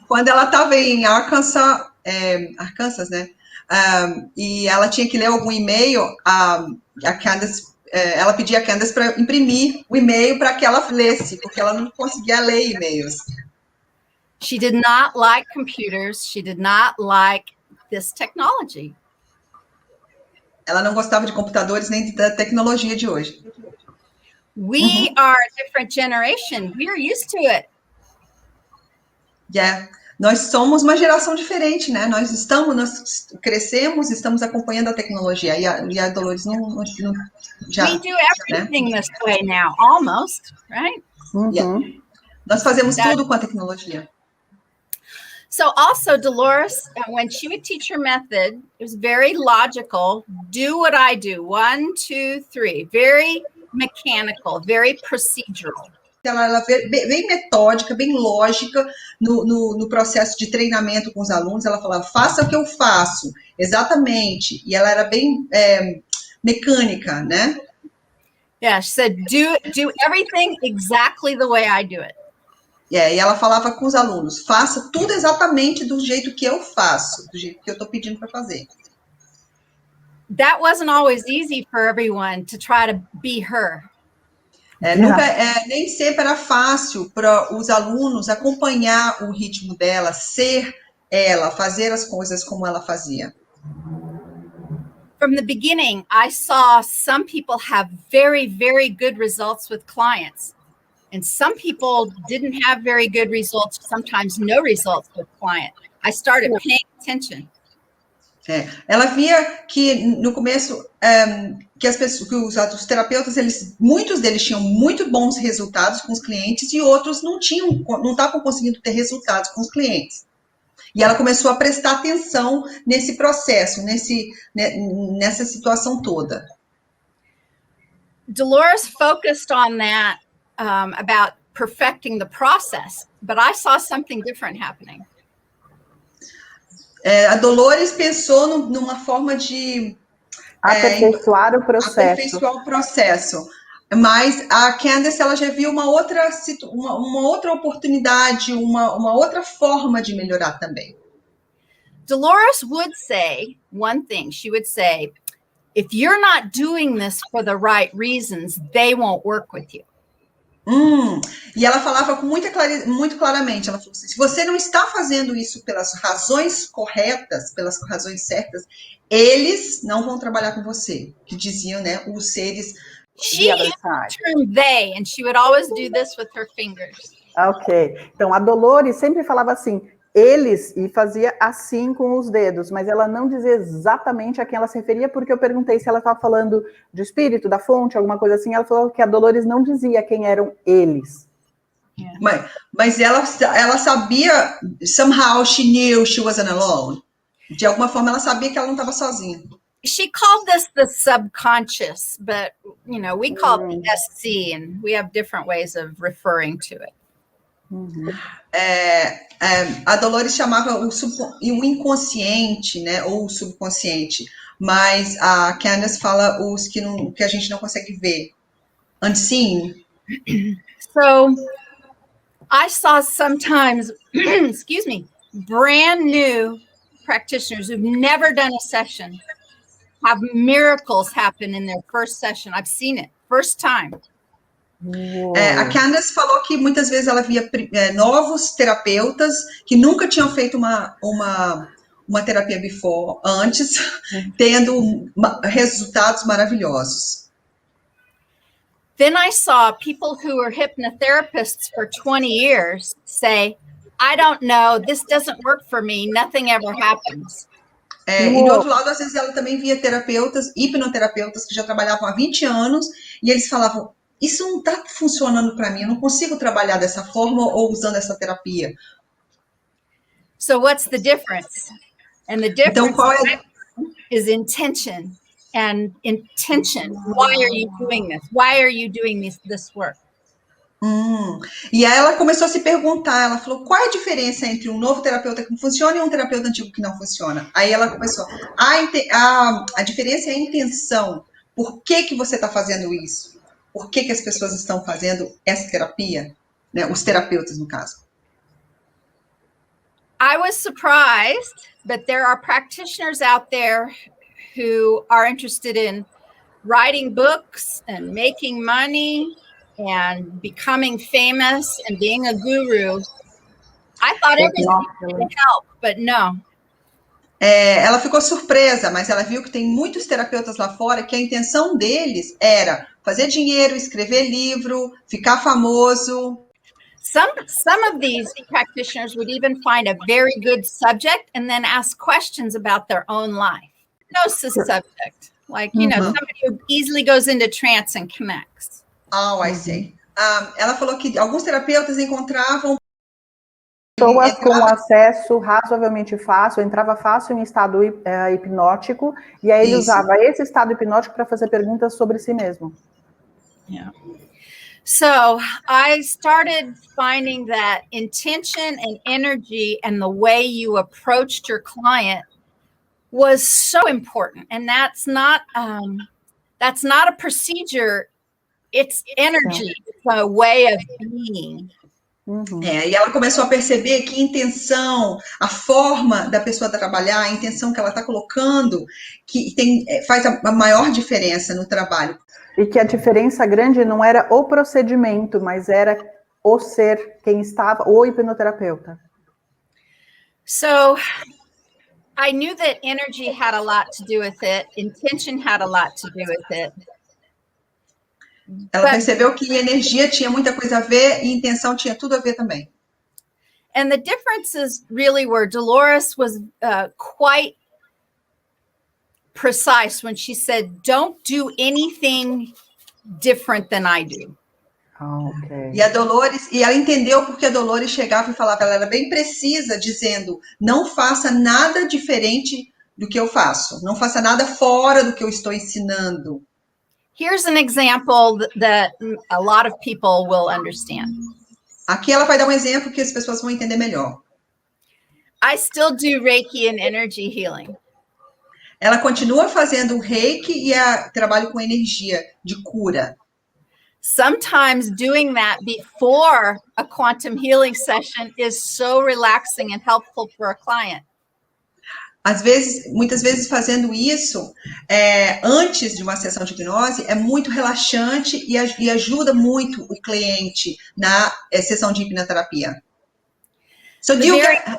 Quando ela estava em Arkansas, né? E ela tinha que ler algum e-mail, a Candace, ela pedia a Candace para imprimir o e-mail para que ela lesse, porque ela não conseguia ler e-mails. She did not like computers. She did not like this technology. Ela não gostava de computadores nem da tecnologia de hoje. We are a different generation. We're used to it. Nós somos uma geração diferente, né? Nós crescemos, estamos acompanhando a tecnologia. E a Dolores não já. We do everything this way now, almost, right? Nós fazemos tudo com a tecnologia. So also, Dolores, when she would teach her method, it was very logical. Do what I do. 1, 2, 3. Very mechanical, very procedural. Ela é bem metódica, bem lógica no processo de treinamento com os alunos. Ela falava, faça o que eu faço, exatamente. E ela era bem mecânica, né? Yeah, she said, do everything exactly the way I do it. E ela falava com os alunos, faça tudo exatamente do jeito que eu faço, do jeito que eu estou pedindo para fazer. That wasn't always easy for everyone to try to be her. Nem sempre era fácil para os alunos acompanhar o ritmo dela, ser ela, fazer as coisas como ela fazia. From the beginning, I saw some people have very, very good results with clients. And some people didn't have very good results, sometimes no results with client. I started paying attention. Ela via que no começo que os terapeutas, muitos deles tinham muito bons resultados com os clientes e outros não estavam conseguindo ter resultados com os clientes. E ela começou a prestar atenção nesse processo, nessa situação toda. Dolores focused on that about perfecting the process, but I saw something different happening. A Dolores pensou numa forma de aperfeiçoar o processo. Aperfeiçoar o processo. Mas a Candace, ela já viu uma outra oportunidade, uma outra forma de melhorar também. Dolores would say one thing. She would say, if you're not doing this for the right reasons, they won't work with you. E ela falava muito claramente, ela falou assim, se você não está fazendo isso pelas razões corretas, pelas razões certas, eles não vão trabalhar com você, que diziam, né, os seres. She used the term they, and she would always do this with her fingers. Ok, então a Dolores sempre falava assim, eles, e fazia assim com os dedos, mas ela não dizia exatamente a quem ela se referia, porque eu perguntei se ela estava falando de espírito, da fonte, alguma coisa assim, ela falou que a Dolores não dizia quem eram eles. Yeah. Mas ela sabia, somehow she knew she wasn't alone. De alguma forma ela sabia que ela não estava sozinha. She called this the subconscious, but, we call it the SC, and we have different ways of referring to it. A Dolores chamava o inconsciente, né, ou o subconsciente, mas a Candace fala os que a gente não consegue ver, unseen. So I saw sometimes, excuse me, brand new practitioners who've never done a session have miracles happen in their first session. I've seen it, first time. A Candace falou que muitas vezes ela via novos terapeutas que nunca tinham feito uma terapia antes, tendo resultados maravilhosos. Then I saw people who were hypnotherapists for 20 years say, I don't know, this doesn't work for me, nothing ever happens. E do outro lado, às vezes ela também via terapeutas, hipnoterapeutas que já trabalhavam há 20 anos, e eles falavam, isso não está funcionando para mim, eu não consigo trabalhar dessa forma ou usando essa terapia. So what's the difference? And the difference is intention. And intention. Why are you doing this? Why are you doing this work? E aí ela começou a se perguntar, ela falou, qual é a diferença entre um novo terapeuta que funciona e um terapeuta antigo que não funciona? Aí ela começou, a diferença é a intenção. Por que você está fazendo isso? Por que as pessoas estão fazendo essa terapia? Né? Os terapeutas, no caso. I was surprised, but there are practitioners out there who are interested in writing books and making money and becoming famous and being a guru. I thought everything would help, but no. Ela ficou surpresa, mas ela viu que tem muitos terapeutas lá fora que a intenção deles era fazer dinheiro, escrever livro, ficar famoso. Some of these practitioners would even find a very good subject and then ask questions about their own life. Hypnosis subject, like, you know, somebody who easily goes into trance and connects. Oh, I see. Ela falou que alguns terapeutas encontravam pessoas com acesso razoavelmente fácil, entrava fácil em estado hipnótico, e aí ele usava esse estado hipnótico para fazer perguntas sobre si mesmo. Yeah. So I started finding that intention and energy and the way you approached your client was so important. And that's not a procedure. It's energy. It's a way of being. E ela começou a perceber que intenção, a forma da pessoa trabalhar, a intenção que ela está colocando, que faz a maior diferença no trabalho. E que a diferença grande não era o procedimento, mas era o ser, quem estava, o hipnoterapeuta. So I knew that energy had a lot to do with it, intention had a lot to do with it. Ela percebeu que energia tinha muita coisa a ver e intenção tinha tudo a ver também. And the differences really were Dolores was quite precise when she said, don't do anything different than I do. Okay. E a Dolores, e ela entendeu porque a Dolores chegava e falava, ela era bem precisa, dizendo, não faça nada diferente do que eu faço, não faça nada fora do que eu estou ensinando. Here's an example that a lot of people will understand. Aqui ela vai dar um exemplo que as pessoas vão entender melhor. I still do Reiki and energy healing. Ela continua fazendo o Reiki e trabalho com energia de cura. Sometimes doing that before a quantum healing session is so relaxing and helpful for a client. Muitas vezes fazendo isso antes de uma sessão de hipnose é muito relaxante e ajuda muito o cliente na sessão de hipnoterapia. So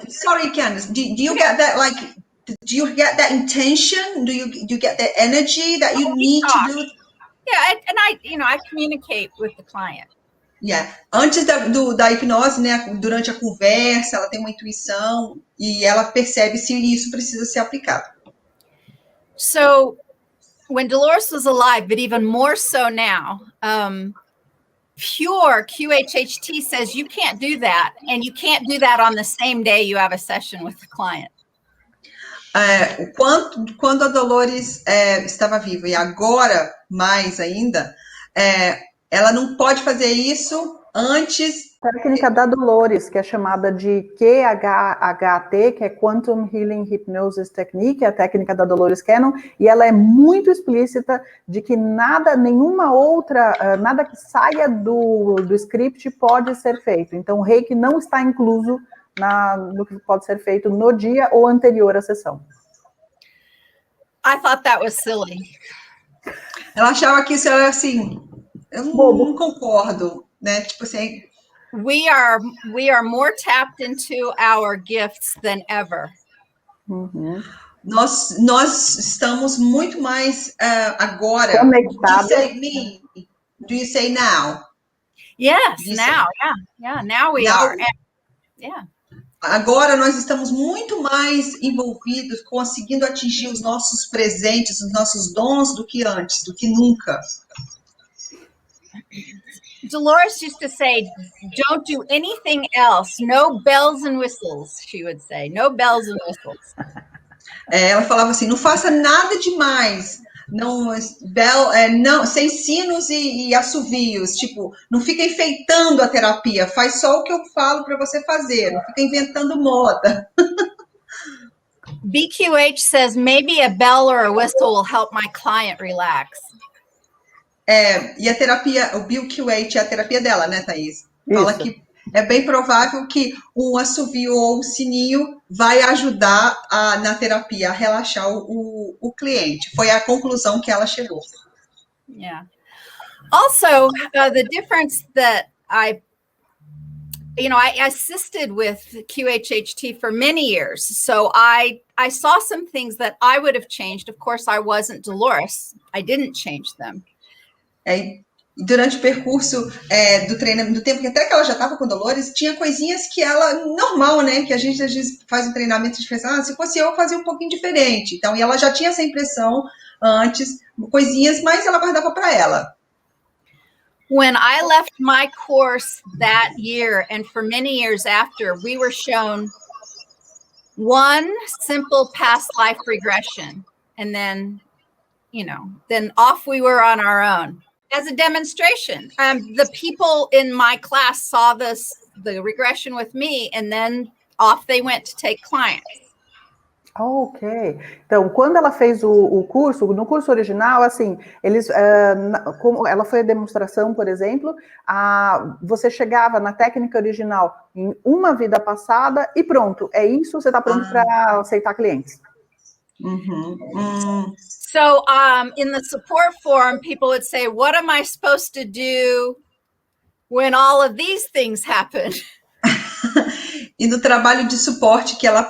sorry, Candace, do you get that, like, do you get that intention? Do you get that energy that you need to do? Yeah, and I communicate with the client. Yeah. Antes da hipnose, né, durante a conversa, ela tem uma intuição e ela percebe se isso precisa ser aplicado. So, when Dolores was alive, but even more so now, pure QHHT says you can't do that, and you can't do that on the same day you have a session with the client. Quando a Dolores estava viva, e agora mais ainda, ela não pode fazer isso antes. A técnica da Dolores, que é chamada de QHHT, que é Quantum Healing Hypnosis Technique, é a técnica da Dolores Cannon, e ela é muito explícita de que nada que saia do script pode ser feito. Então, o Reiki não está incluso no que pode ser feito no dia ou anterior à sessão. I thought that was silly. Ela achava que isso era assim, eu não concordo, né? Tipo assim. We are more tapped into our gifts than ever. Nós estamos muito mais agora. Conectados. Do you say now? Yes, now. Yeah. Now we are. Yeah. Agora nós estamos muito mais envolvidos, conseguindo atingir os nossos presentes, os nossos dons do que antes, do que nunca. Dolores used to say, don't do anything else. No bells and whistles, she would say. No bells and whistles. Ela falava assim, não faça nada demais. Não, não, sem sinos e assovios, tipo, não fica enfeitando a terapia, faz só o que eu falo para você fazer, não fica inventando moda. BQH says maybe a bell or a whistle will help my client relax. E a terapia, o BQH é a terapia dela, né, Thaís? Fala que é bem provável que um assovio ou um sininho vai ajudar na terapia a relaxar o cliente. Foi a conclusão que ela chegou. Yeah. Also, the difference that I assisted with QHHT for many years. So I saw some things that I would have changed. Of course, I wasn't Dolores. I didn't change them. Durante o percurso do treinamento, do tempo que até que ela já estava com Dolores, tinha coisinhas que ela, normal, né, que a gente às vezes faz um treinamento e pensa, se fosse eu fazia um pouquinho diferente. Então, e ela já tinha essa impressão antes, coisinhas, mas ela guardava para ela. When I left my course that year, and for many years after, we were shown one simple past life regression, and then, then off we were on our own. As a demonstration, the people in my class saw the regression with me, and then off they went to take clients. Ok. Então, quando ela fez o curso, no curso original, assim, como ela foi a demonstração, por exemplo, você chegava na técnica original em uma vida passada e pronto, é isso, você está pronto para aceitar clientes. So in the support forum, people would say, what am I supposed to do when all of these things happen? E no trabalho de suporte que ela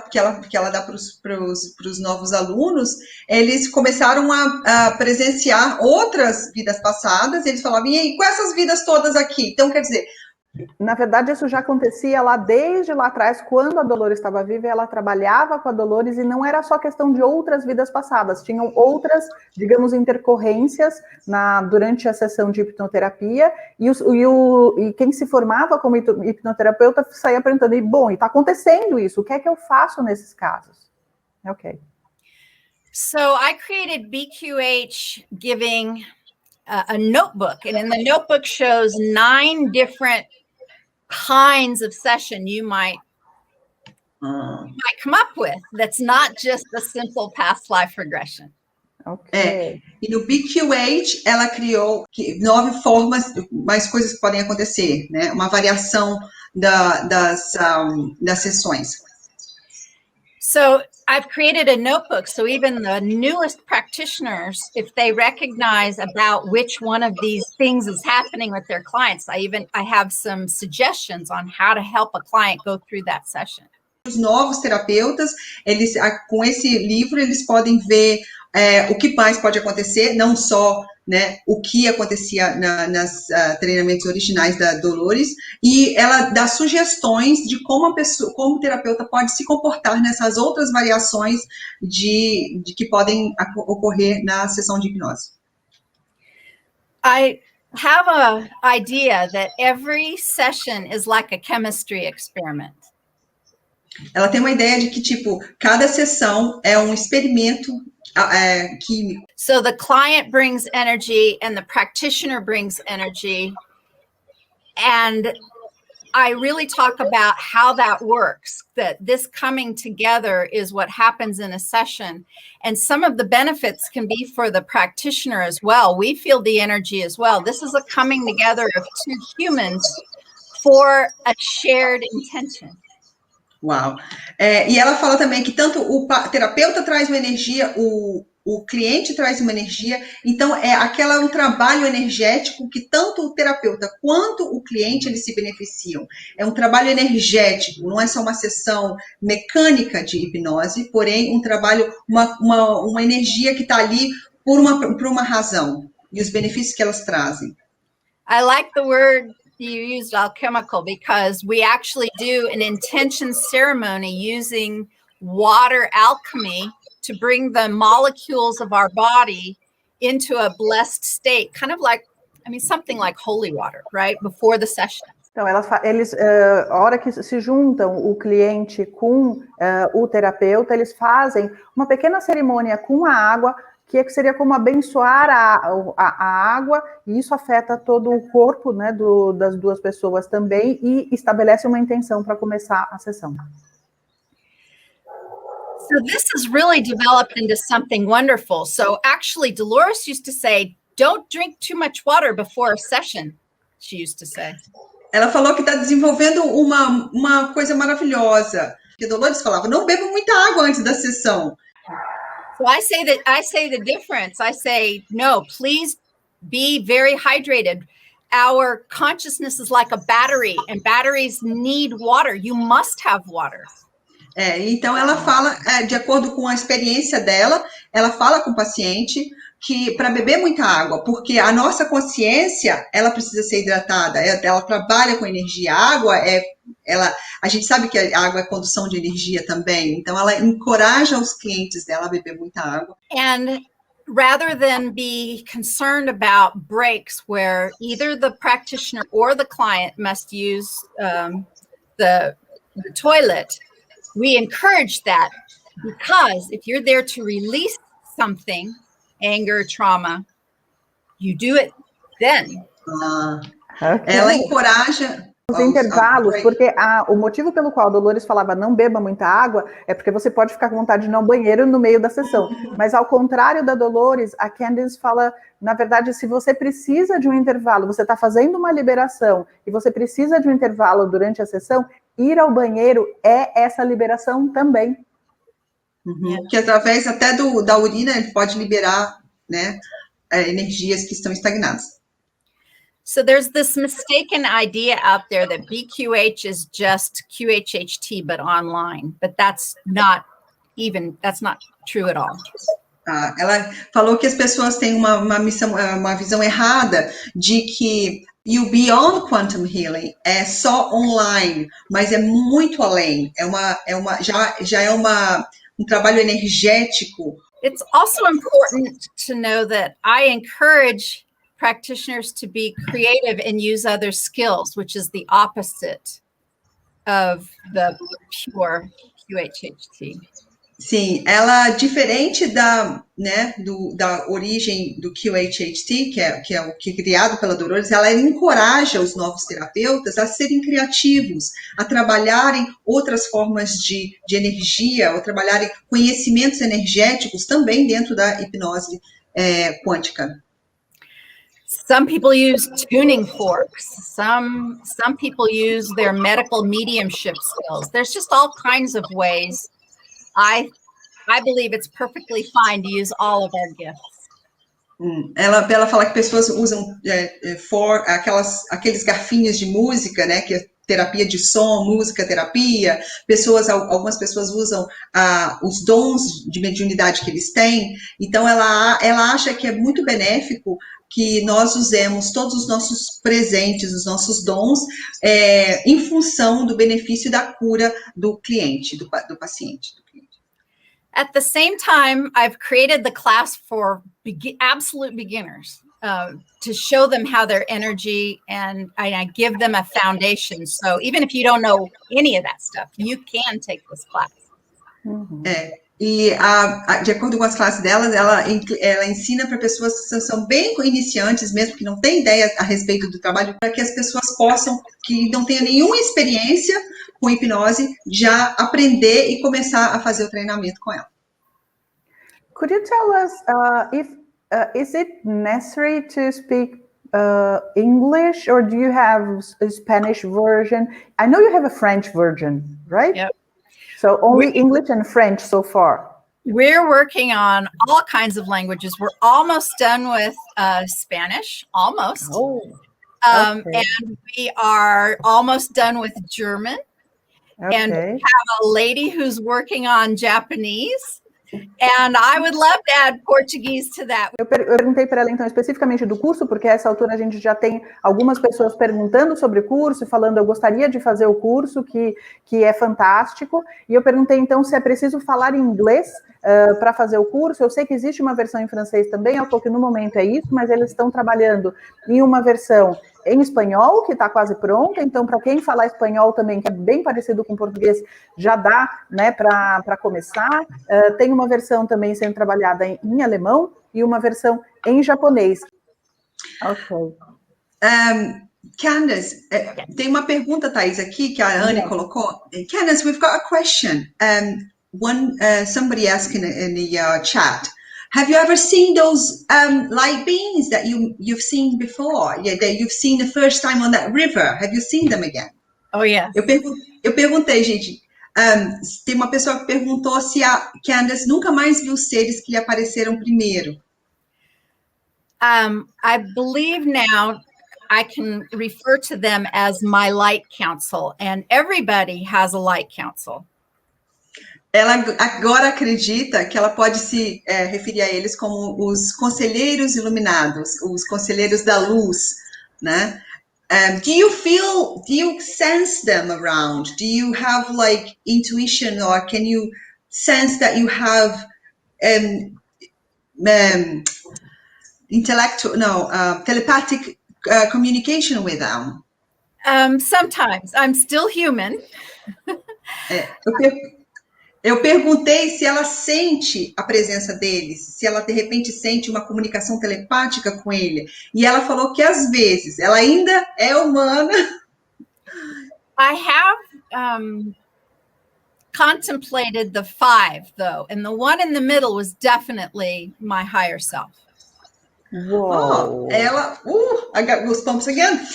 dá para os novos alunos, eles começaram a presenciar outras vidas passadas, eles falavam, e aí, com essas vidas todas aqui? Então, quer dizer... Na verdade, isso já acontecia desde lá atrás, quando a Dolores estava viva, ela trabalhava com a Dolores e não era só questão de outras vidas passadas, tinham outras, digamos, intercorrências durante a sessão de hipnoterapia e quem se formava como hipnoterapeuta saía perguntando, e está acontecendo isso, o que é que eu faço nesses casos? Ok. So I created BQH giving a notebook, and in the notebook shows 9 different kinds of session you might come up with that's not just a simple past life regression. Okay. E no BQH ela criou 9 formas, mais coisas que podem acontecer, né? Uma variação das sessões. So I've created a notebook, so even the newest practitioners, if they recognize about which one of these things is happening with their clients, I have some suggestions on how to help a client go through that session. Os novos terapeutas, com esse livro, eles podem ver o que mais pode acontecer, não só, né, o que acontecia nas treinamentos originais da Dolores, e ela dá sugestões de como como o terapeuta pode se comportar nessas outras variações de que podem ocorrer na sessão de hipnose. I have an idea that every session is like a chemistry experiment. Ela tem uma ideia de que, tipo, cada sessão é um experimento químico. So the client brings energy and the practitioner brings energy. And I really talk about how that works, that this coming together is what happens in a session. And some of the benefits can be for the practitioner as well. We feel the energy as well. This is a coming together of 2 humans for a shared intention. Uau! E ela fala também que tanto o terapeuta traz uma energia, o cliente traz uma energia, então é um trabalho energético que tanto o terapeuta quanto o cliente eles se beneficiam. É um trabalho energético, não é só uma sessão mecânica de hipnose, porém um trabalho, uma energia que está ali por uma razão, e os benefícios que elas trazem. I like the word you used alchemical because we actually do an intention ceremony using water alchemy to bring the molecules of our body into a blessed state, kind of like, I mean, something like holy water, right? Before the session. Então, a hora que se juntam o cliente com o terapeuta, eles fazem uma pequena cerimônia com a água, que seria como abençoar a água, e isso afeta todo o corpo, né, das duas pessoas também, e estabelece uma intenção para começar a sessão. So this has really developed into something wonderful. So actually, Dolores used to say, don't drink too much water before a session, she used to say. Ela falou que está desenvolvendo uma coisa maravilhosa. Que Dolores falava, não beba muita água antes da sessão. So I say the difference. I say, no, please be very hydrated. Our consciousness is like a battery, and batteries need water. You must have water. Então ela fala, de acordo com a experiência dela, ela fala com o paciente que para beber muita água, porque a nossa consciência, ela precisa ser hidratada, ela trabalha com energia. A água a gente sabe que a água é condução de energia também, então ela encoraja os clientes dela a beber muita água. And rather than be concerned about breaks where either the practitioner or the client must use the toilet, we encourage that, because if you're there to release something, anger, trauma, you do it then. Okay. Ela encoraja os intervalos, porque o motivo pelo qual a Dolores falava não beba muita água é porque você pode ficar com vontade de ir ao banheiro no meio da sessão. Mas ao contrário da Dolores, a Candace fala, na verdade, se você precisa de um intervalo, você está fazendo uma liberação e você precisa de um intervalo durante a sessão, ir ao banheiro é essa liberação também. Que através até da urina ele pode liberar, né, energias que estão estagnadas. So there's this mistaken idea out there that BQH is just QHHT, but online. But that's not true at all. Ela falou que as pessoas têm uma visão errada de que o Beyond Quantum Healing é só online, mas é muito além. Já é um trabalho energético. It's also important to know that I encourage practitioners to be creative and use other skills, which is the opposite of the pure QHHT. Sim, ela, diferente da origem do QHHT, que é o que é criado pela Dolores, ela encoraja os novos terapeutas a serem criativos, a trabalharem outras formas de energia, ou trabalharem conhecimentos energéticos também dentro da hipnose quântica. Some people use tuning forks. Some people use their medical mediumship skills. There's just all kinds of ways. I believe it's perfectly fine to use all of our gifts. Ela fala que pessoas usam aqueles garfinhos de música, né, que é terapia de som, música terapia. Algumas pessoas usam os dons de mediunidade que eles têm. Então ela acha que é muito benéfico que nós usemos todos os nossos presentes, os nossos dons, em função do benefício da cura do cliente, do paciente. At the same time, I've created the class for absolute beginners to show them how their energy, and I give them a foundation. So even if you don't know any of that stuff, you can take this class. E de acordo com as classes delas, ela ensina para pessoas que são bem iniciantes, mesmo que não têm ideia a respeito do trabalho, para que as pessoas possam, que não tenham nenhuma experiência com hipnose, já aprender e começar a fazer o treinamento com ela. Could you tell us if is it necessary to speak English, or do you have a Spanish version? I know you have a French version, right? Yep. So only English and French so far. We're working on all kinds of languages. We're almost done with Spanish, almost. Oh, and we are almost done with German. Okay. And we have a lady who's working on Japanese. And I would love to add Portuguese to that. Eu perguntei para ela, então, especificamente do curso, porque a essa altura a gente já tem algumas pessoas perguntando sobre o curso, falando, eu gostaria de fazer o curso, que é fantástico. E eu perguntei, então, se é preciso falar inglês para fazer o curso. Eu sei que existe uma versão em francês também, eu que no momento é isso, mas eles estão trabalhando em uma versão em espanhol, que está quase pronta, então para quem falar espanhol também, que é bem parecido com português, já dá, né, para começar. Tem uma versão também sendo trabalhada em alemão e uma versão em japonês. Ok. Candace, tem uma pergunta, Thais, aqui que a Anne colocou. Candace, we've got a question. Somebody asked in the chat, have you ever seen those light beings that you've seen before? Yeah, that you've seen the first time on that river. Have you seen them again? Oh, yeah. Eu perguntei, gente, tem uma pessoa que perguntou se a Candace nunca mais viu seres que lhe apareceram primeiro. I believe now I can refer to them as my light council, and everybody has a light council. Ela agora acredita que ela pode se referir a eles como os conselheiros iluminados, os conselheiros da luz, né? Do you sense them around? Do you have like intuition, or can you sense that you have telepathic communication with them? Sometimes. I'm still human. Eu perguntei se ela sente a presença deles, se ela de repente sente uma comunicação telepática com ele. E ela falou que às vezes, ela ainda é humana. I have contemplated the 5, though, and the one in the middle was definitely my higher self. Whoa. Ela, I got goosebumps again.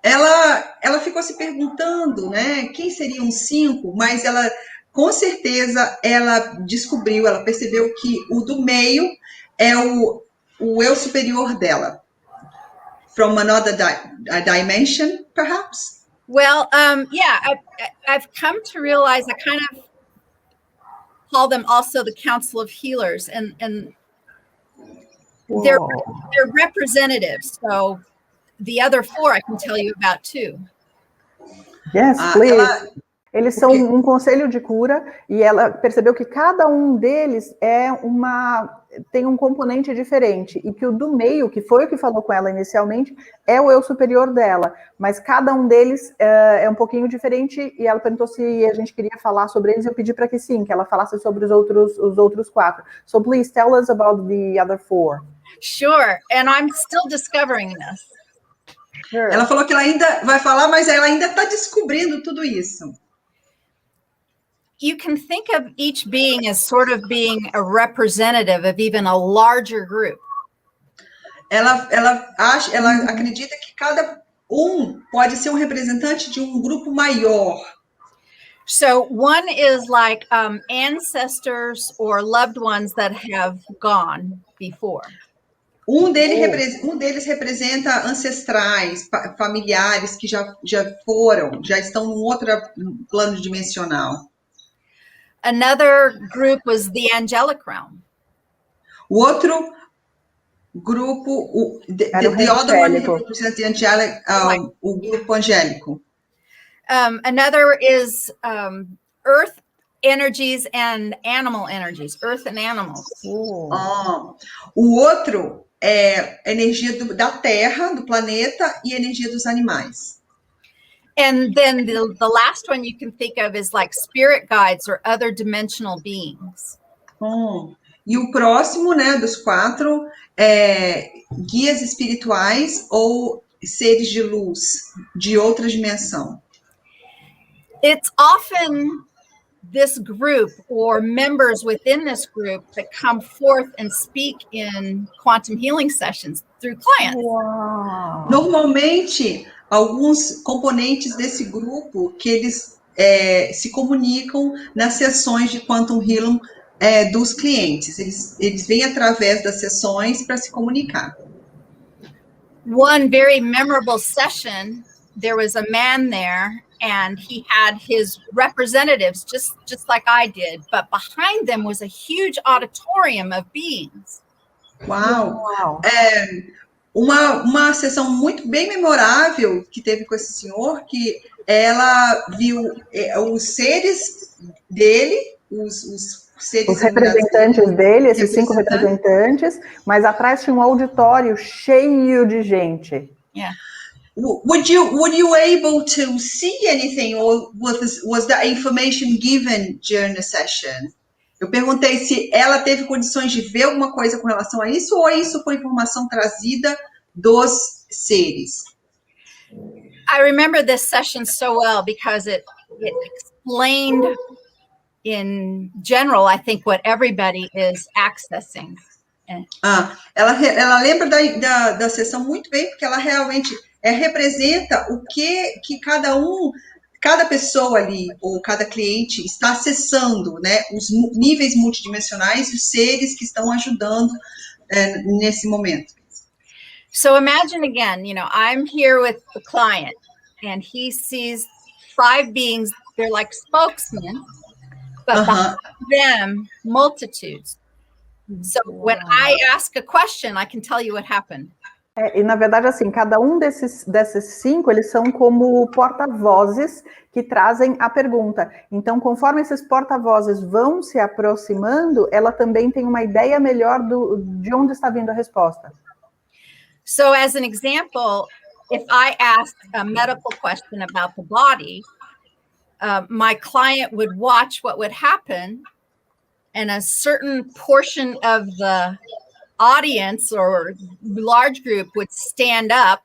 Ela ficou se perguntando, né, quem seriam os 5, mas ela, com certeza, ela descobriu, ela percebeu que o do meio é o eu superior dela. From another dimension, perhaps? Well, yeah, I've come to realize I kind of call them also the Council of Healers, and they're representatives, so the other 4 I can tell you about too. Yes, please. Eles são um conselho de cura e ela percebeu que cada um deles tem um componente diferente e que o do meio, que foi o que falou com ela inicialmente, é o eu superior dela, mas cada um deles é um pouquinho diferente e ela perguntou se a gente queria falar sobre eles e eu pedi para que sim, que ela falasse sobre os outros 4. So please tell us about the other 4. Sure, and I'm still discovering this. Sure. Ela falou que ela ainda vai falar, mas ela ainda está descobrindo tudo isso. You can think of each being as sort of being a representative of even a larger group. Ela acredita que cada pode ser representante de representante maior. So one is like ancestors or loved ones that have gone before. Deles representa ancestrais, familiares que já estão num outro plano dimensional. Another group was the angelic realm. O outro grupo, the other one represents the angelic, o grupo angélico. Another is earth energies and animal energies, earth and animals. O outro é energia da Terra, do planeta, e energia dos animais. And then the last one you can think of is like spirit guides or other dimensional beings. E o próximo, né, dos 4 guias espirituais ou seres de luz de outra dimensão. It's often this group or members within this group that come forth and speak in quantum healing sessions through clients. Wow. Normalmente, alguns componentes desse grupo que eles se comunicam nas sessões de quantum healing dos clientes. Eles vêm através das sessões para se comunicar. One very memorable session, there was a man there and he had his representatives, just like I did, but behind them was a huge auditorium of beings. Uau! Uma sessão muito bem memorável que teve com esse senhor, que ela viu os seres dele, os seres os representantes dele, esses 5 representantes, mas atrás tinha um auditório cheio de gente. Yeah. Would you able to see anything, or was that information given during the session? Eu perguntei se ela teve condições de ver alguma coisa com relação a isso, ou isso foi informação trazida dos seres. I remember this session so well because it explained in general, I think, what everybody is accessing. Ela lembra da sessão muito bem, porque ela realmente representa o que cada pessoa ali, ou cada cliente está acessando, né? Os níveis multidimensionais e os seres que estão ajudando nesse momento. So imagine again, I'm here with the client and he sees 5 beings, they're like spokesmen, but behind them, multitudes. So when I ask a question, I can tell you what happened. E na verdade, assim, cada um desses 5, eles são como porta-vozes que trazem a pergunta. Então, conforme esses porta-vozes vão se aproximando, ela também tem uma ideia melhor de onde está vindo a resposta. So as an example, if I asked a medical question about the body, my client would watch what would happen, and a certain portion of the audience or large group would stand up,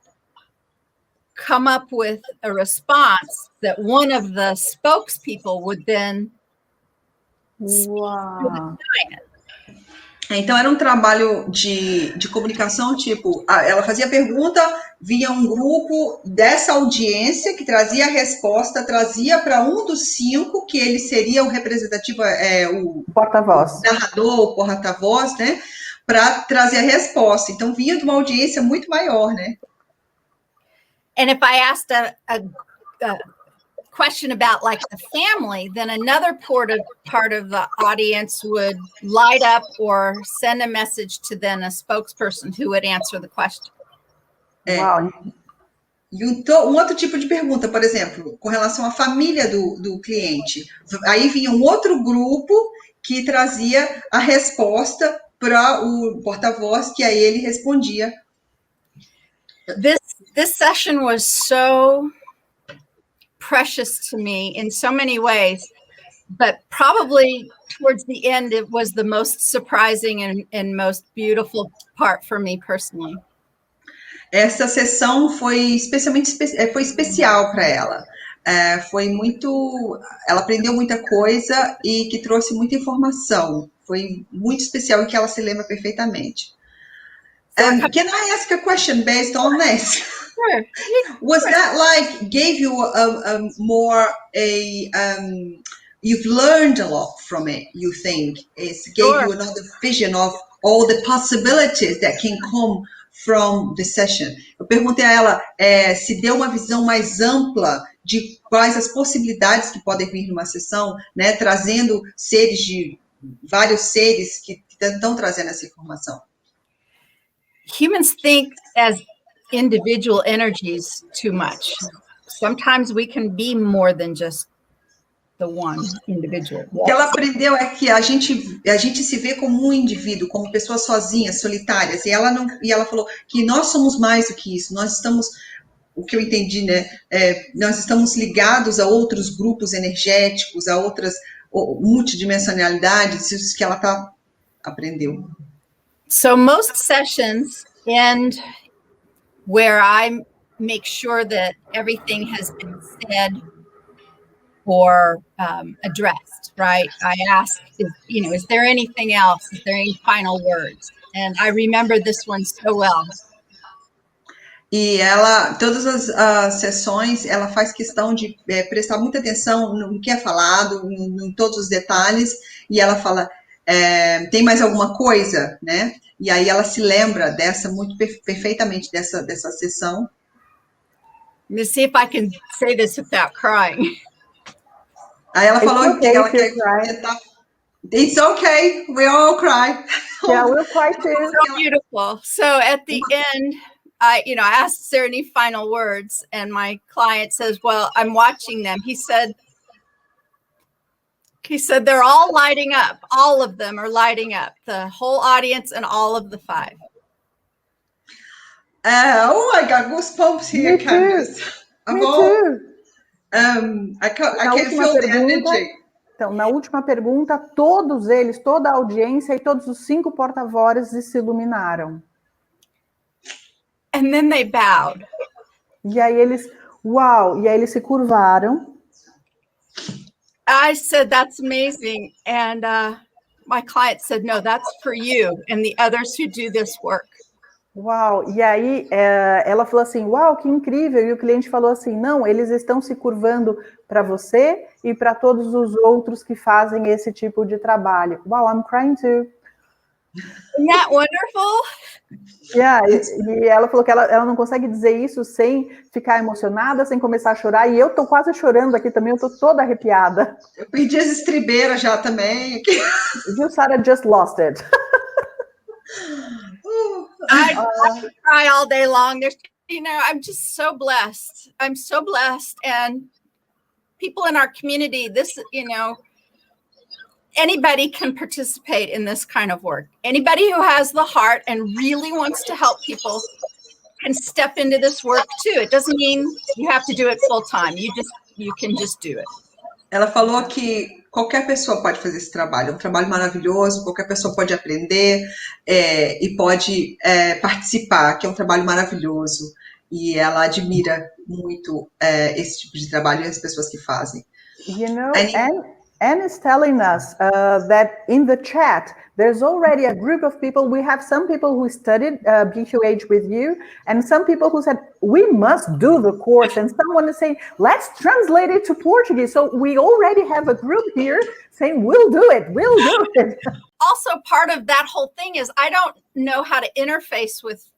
come up with a response that one of the spokespeople would then Uau. Então, era um trabalho de comunicação, tipo, ela fazia pergunta, vinha um grupo dessa audiência que trazia a resposta, trazia para um dos 5, que ele seria o representativo, o porta-voz, narrador, o porta-voz, né, para trazer a resposta. Então, vinha de uma audiência muito maior, né? And if I asked a question about like the family, then another part of the audience would light up or send a message to then a spokesperson who would answer the question. Wow. E um outro tipo de pergunta, por exemplo, com relação à família do cliente. Aí vinha um outro grupo que trazia a resposta para o porta-voz, que aí ele respondia. This session was so precious to me in so many ways, but probably towards the end, it was the most surprising and most beautiful part for me personally. Essa sessão foi foi especial para ela. Ela aprendeu muita coisa e que trouxe muita informação. Foi muito especial e que ela se lembra perfeitamente. Can I ask a question based on this? Sure. Was that like gave you you've learned a lot from it, you think? It gave you another vision of all the possibilities that can come from the session. Eu perguntei a ela se deu uma visão mais ampla de quais as possibilidades que podem vir numa sessão, né, trazendo vários seres que estão trazendo essa informação. Humans think as individual energies too much. Sometimes we can be more than just the one individual. O que ela aprendeu é que a gente se vê como um indivíduo, como pessoas sozinhas, solitárias, e ela falou que nós somos mais do que isso. Nós estamos, o que eu entendi, né? Nós estamos ligados a outros grupos energéticos, a outras multidimensionalidades, isso que ela aprendeu. So most sessions end where I make sure that everything has been said or addressed, right? I ask, is there anything else? Is there any final words? And I remember this one so well. E todas as sessões, ela faz questão de prestar muita atenção no que é falado, em todos os detalhes, e ela fala, tem mais alguma coisa, né? E aí ela se lembra muito perfeitamente dessa sessão. Let me see if I can say this without crying. Aí ela falou okay que ela quer cry. tentar. It's okay, we all cry. Yeah, we'll cry too. So beautiful. So at the end, I asked, is there any final words? And my client says, well, I'm watching them. He said, they're all lighting up. All of them are lighting up. The whole audience and all of the 5. Oh, I got goosebumps here, Me Candace. too. Me too. I can feel the energy. Então, na última pergunta, todos eles, toda a audiência e todos os 5 porta-vozes se iluminaram. And then they bowed. E aí eles se curvaram. I said, that's amazing. And my client said, no, that's for you and the others who do this work. Uau! E aí ela falou assim, uau, que incrível! E o cliente falou assim, não, eles estão se curvando para você e para todos os outros que fazem esse tipo de trabalho. Wow, I'm crying too. Isn't that wonderful? Yeah, e ela falou que ela não consegue dizer isso sem ficar emocionada, sem começar a chorar. E eu tô quase chorando aqui também, eu tô toda arrepiada. Eu perdi as estribeiras já também. You, Sarah, just lost it. I could cry all day long. There's, I'm just so blessed. I'm so blessed. And people in our community, this, anybody can participate in this kind of work. Anybody who has the heart and really wants to help people can step into this work too. It doesn't mean you have to do it full time. You can just do it. Ela falou que qualquer pessoa pode fazer esse trabalho. É um trabalho maravilhoso, qualquer pessoa pode aprender e pode participar, que é um trabalho maravilhoso. E ela admira muito esse tipo de trabalho e as pessoas que fazem. Anne is telling us that in the chat, there's already a group of people. We have some people who studied BQH with you, and some people who said, we must do the course. And someone is saying, let's translate it to Portuguese. So we already have a group here saying, we'll do it. Also, part of that whole thing is I don't know how to interface with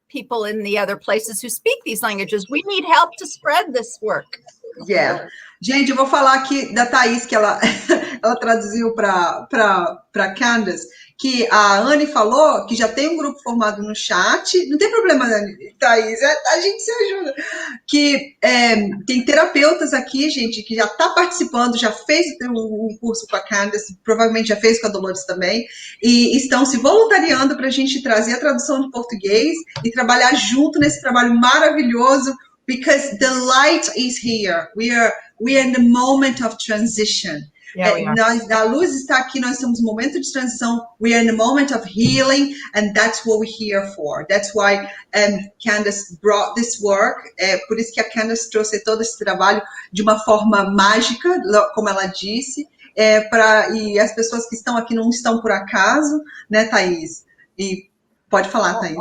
people in the other places who speak these languages. We need help to spread this work. Yeah. Gente, eu vou falar aqui da Thaís, que ela traduziu para Candace, que a Anne falou que já tem um grupo formado no chat. Não tem problema, Thaís, a gente se ajuda. Que tem terapeutas aqui, gente, que já está participando, já fez um curso com a Candace, provavelmente já fez com a Dolores também, e estão se voluntariando para a gente trazer a tradução de português e trabalhar junto nesse trabalho maravilhoso. Because the light is here. We are in the moment of transition. A luz está aqui, nós estamos no momento de transição. We are in the moment of healing, and that's what we're here for. That's why Candace brought this work. Por isso que a Candace trouxe todo esse trabalho de uma forma mágica, como ela disse. E as pessoas que estão aqui não estão por acaso, né, Thaís? E pode falar, Thaís.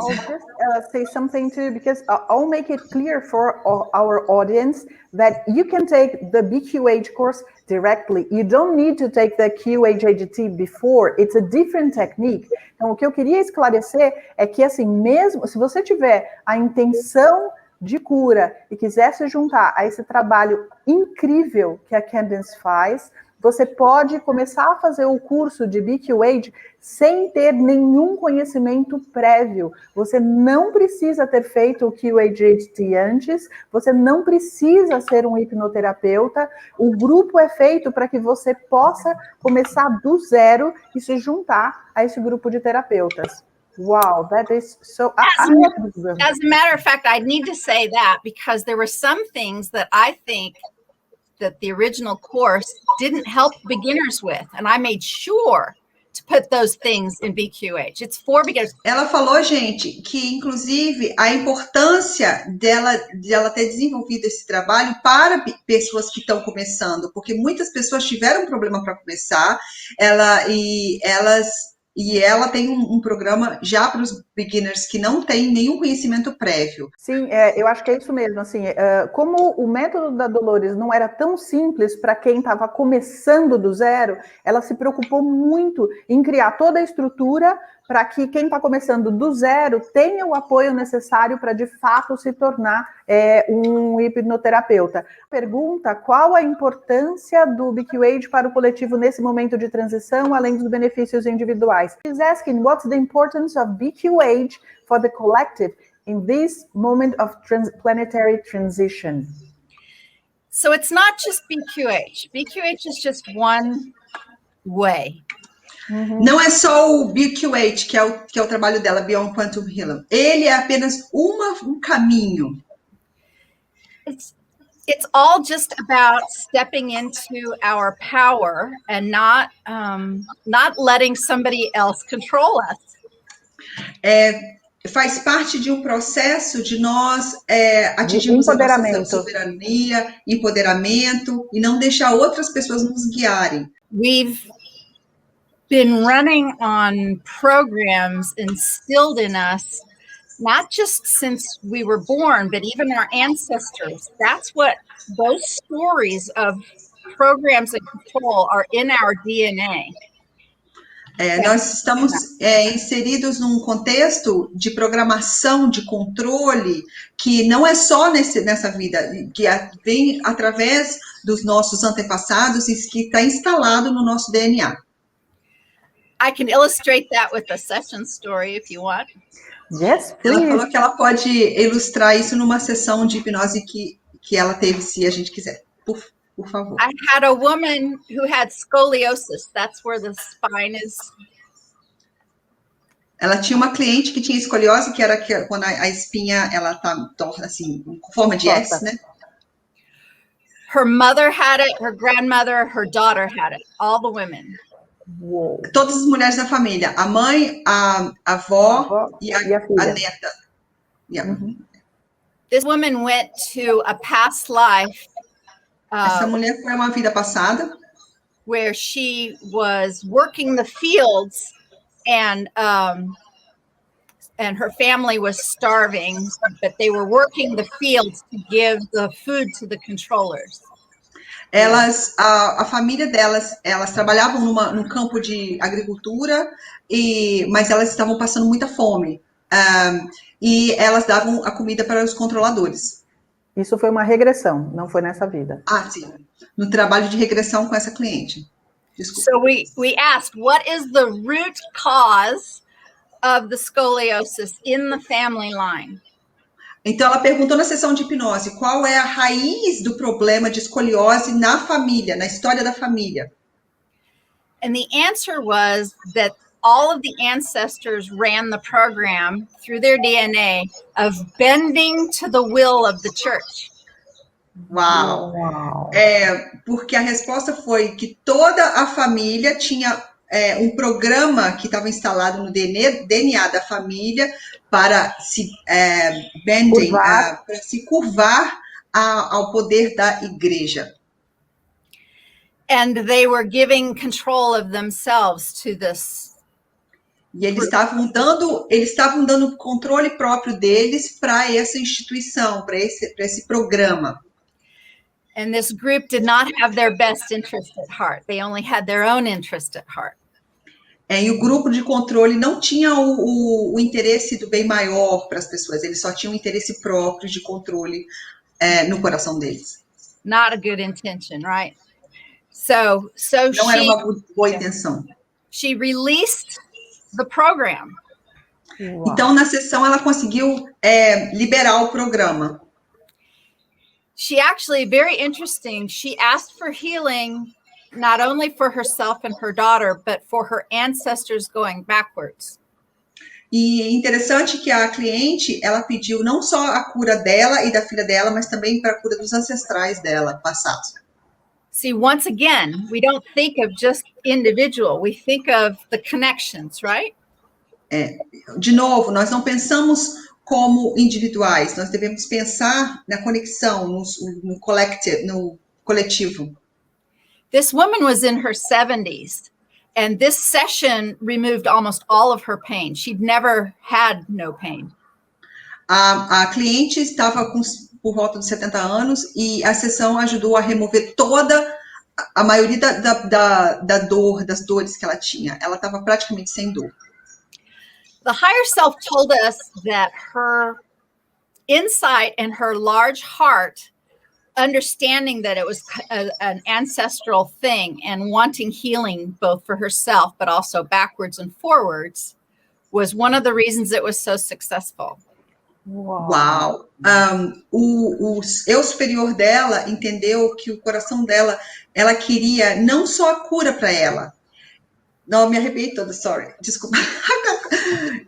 I'll just say something too, because I'll make it clear for our audience that you can take the BQH course directly. You don't need to take the QHAGT before. It's a different technique. Então, o que eu queria esclarecer é que, assim, mesmo se você tiver a intenção de cura e quiser se juntar a esse trabalho incrível que a Candace faz, você pode começar a fazer o curso de BQH sem ter nenhum conhecimento prévio. Você não precisa ter feito o QHT antes, você não precisa ser um hipnoterapeuta. O grupo é feito para que você possa começar do zero e se juntar a esse grupo de terapeutas. Wow, that is so... As a matter of fact, I need to say that because there were some things that I think that the original course didn't help beginners with, and I made sure to put those things in BQH. It's for beginners. Ela falou, gente, que inclusive a importância de ela ter desenvolvido esse trabalho para pessoas que estão começando, porque muitas pessoas tiveram problema para começar, e ela tem um programa já para os beginners que não têm nenhum conhecimento prévio. Sim, eu acho que é isso mesmo. Assim, como o método da Dolores não era tão simples para quem estava começando do zero, ela se preocupou muito em criar toda a estrutura para que quem está começando do zero tenha o apoio necessário para, de fato, se tornar um hipnoterapeuta. Pergunta: qual a importância do BQH para o coletivo nesse momento de transição, além dos benefícios individuais? He's asking, what's the importance of BQH for the collective in this moment of planetary transition? So it's not just BQH. BQH is just one way. Não é só o BQH, que é o trabalho dela, Beyond Quantum Healing. Ele é apenas um caminho. It's all just about stepping into our power and not letting somebody else control us. Faz parte de um processo de nós atingirmos a nossa soberania, empoderamento, e não deixar outras pessoas nos guiarem. We've been running on programs instilled in us, not just since we were born, but even our ancestors. That's what those stories of programs and control are in our DNA. Nós estamos inseridos num contexto de programação, de controle, que não é só nessa vida, que vem através dos nossos antepassados e que está instalado no nosso DNA. I can illustrate that with a session story if you want. Yes, please. Ela falou que ela pode ilustrar isso numa sessão de hipnose que ela teve, se a gente quiser. Por favor. I had a woman who had scoliosis. That's where the spine is. Ela tinha uma cliente que tinha escoliose, que era quando a espinha ela tá torta assim, com forma de S, né? Her mother had it, her grandmother, her daughter had it. All the women. Uou. Todas as mulheres da família, a mãe, a avó e a neta. Yeah. This woman went to a past life. Essa mulher foi uma vida passada, where she was working the fields, and her family was starving, but they were working the fields to give the food to the controllers. A família delas, elas trabalhavam num campo de agricultura, mas elas estavam passando muita fome. E elas davam a comida para os controladores. Isso foi uma regressão, não foi nessa vida. Ah, sim. No trabalho de regressão com essa cliente. Desculpa. So we asked, what is the root cause of the scoliosis in the family line? Então, ela perguntou na sessão de hipnose qual é a raiz do problema de escoliose na família, na história da família. And the answer was that all of the ancestors ran the program through their DNA of bending to the will of the church. Uau! Porque a resposta foi que toda a família tinha um programa que estava instalado no DNA da família para se curvar ao poder da igreja. And they were giving control of themselves to this. E eles estavam dando controle próprio deles para essa instituição, para esse programa. And this group did not have their best interest at heart. They only had their own interest at heart. E o grupo de controle não tinha o interesse do bem maior para as pessoas, eles só tinham o interesse próprio de controle no coração deles. Not a good intention, right? Não era uma boa intenção. She released the program. Então, na sessão, ela conseguiu liberar o programa. She actually, very interesting, she asked for healing not only for herself and her daughter, but for her ancestors going backwards. E é interessante que a cliente, ela pediu não só a cura dela e da filha dela, mas também para a cura dos ancestrais dela, passados. See, once again, we don't think of just individual, we think of the connections, right? De novo, nós não pensamos como individuais, nós devemos pensar na conexão, no coletivo. This woman was in her 70s, and this session removed almost all of her pain. She'd never had no pain. A cliente estava por volta dos 70 anos e a sessão ajudou a remover a maioria da dor, das dores que ela tinha. Ela estava praticamente sem dor. The higher self told us that her insight and her large heart, understanding that it was an ancestral thing and wanting healing both for herself, but also backwards and forwards, was one of the reasons it was so successful. Uau! O eu superior dela entendeu que o coração dela, ela queria não só a cura para ela. Não, me arrepiei toda, sorry, desculpa.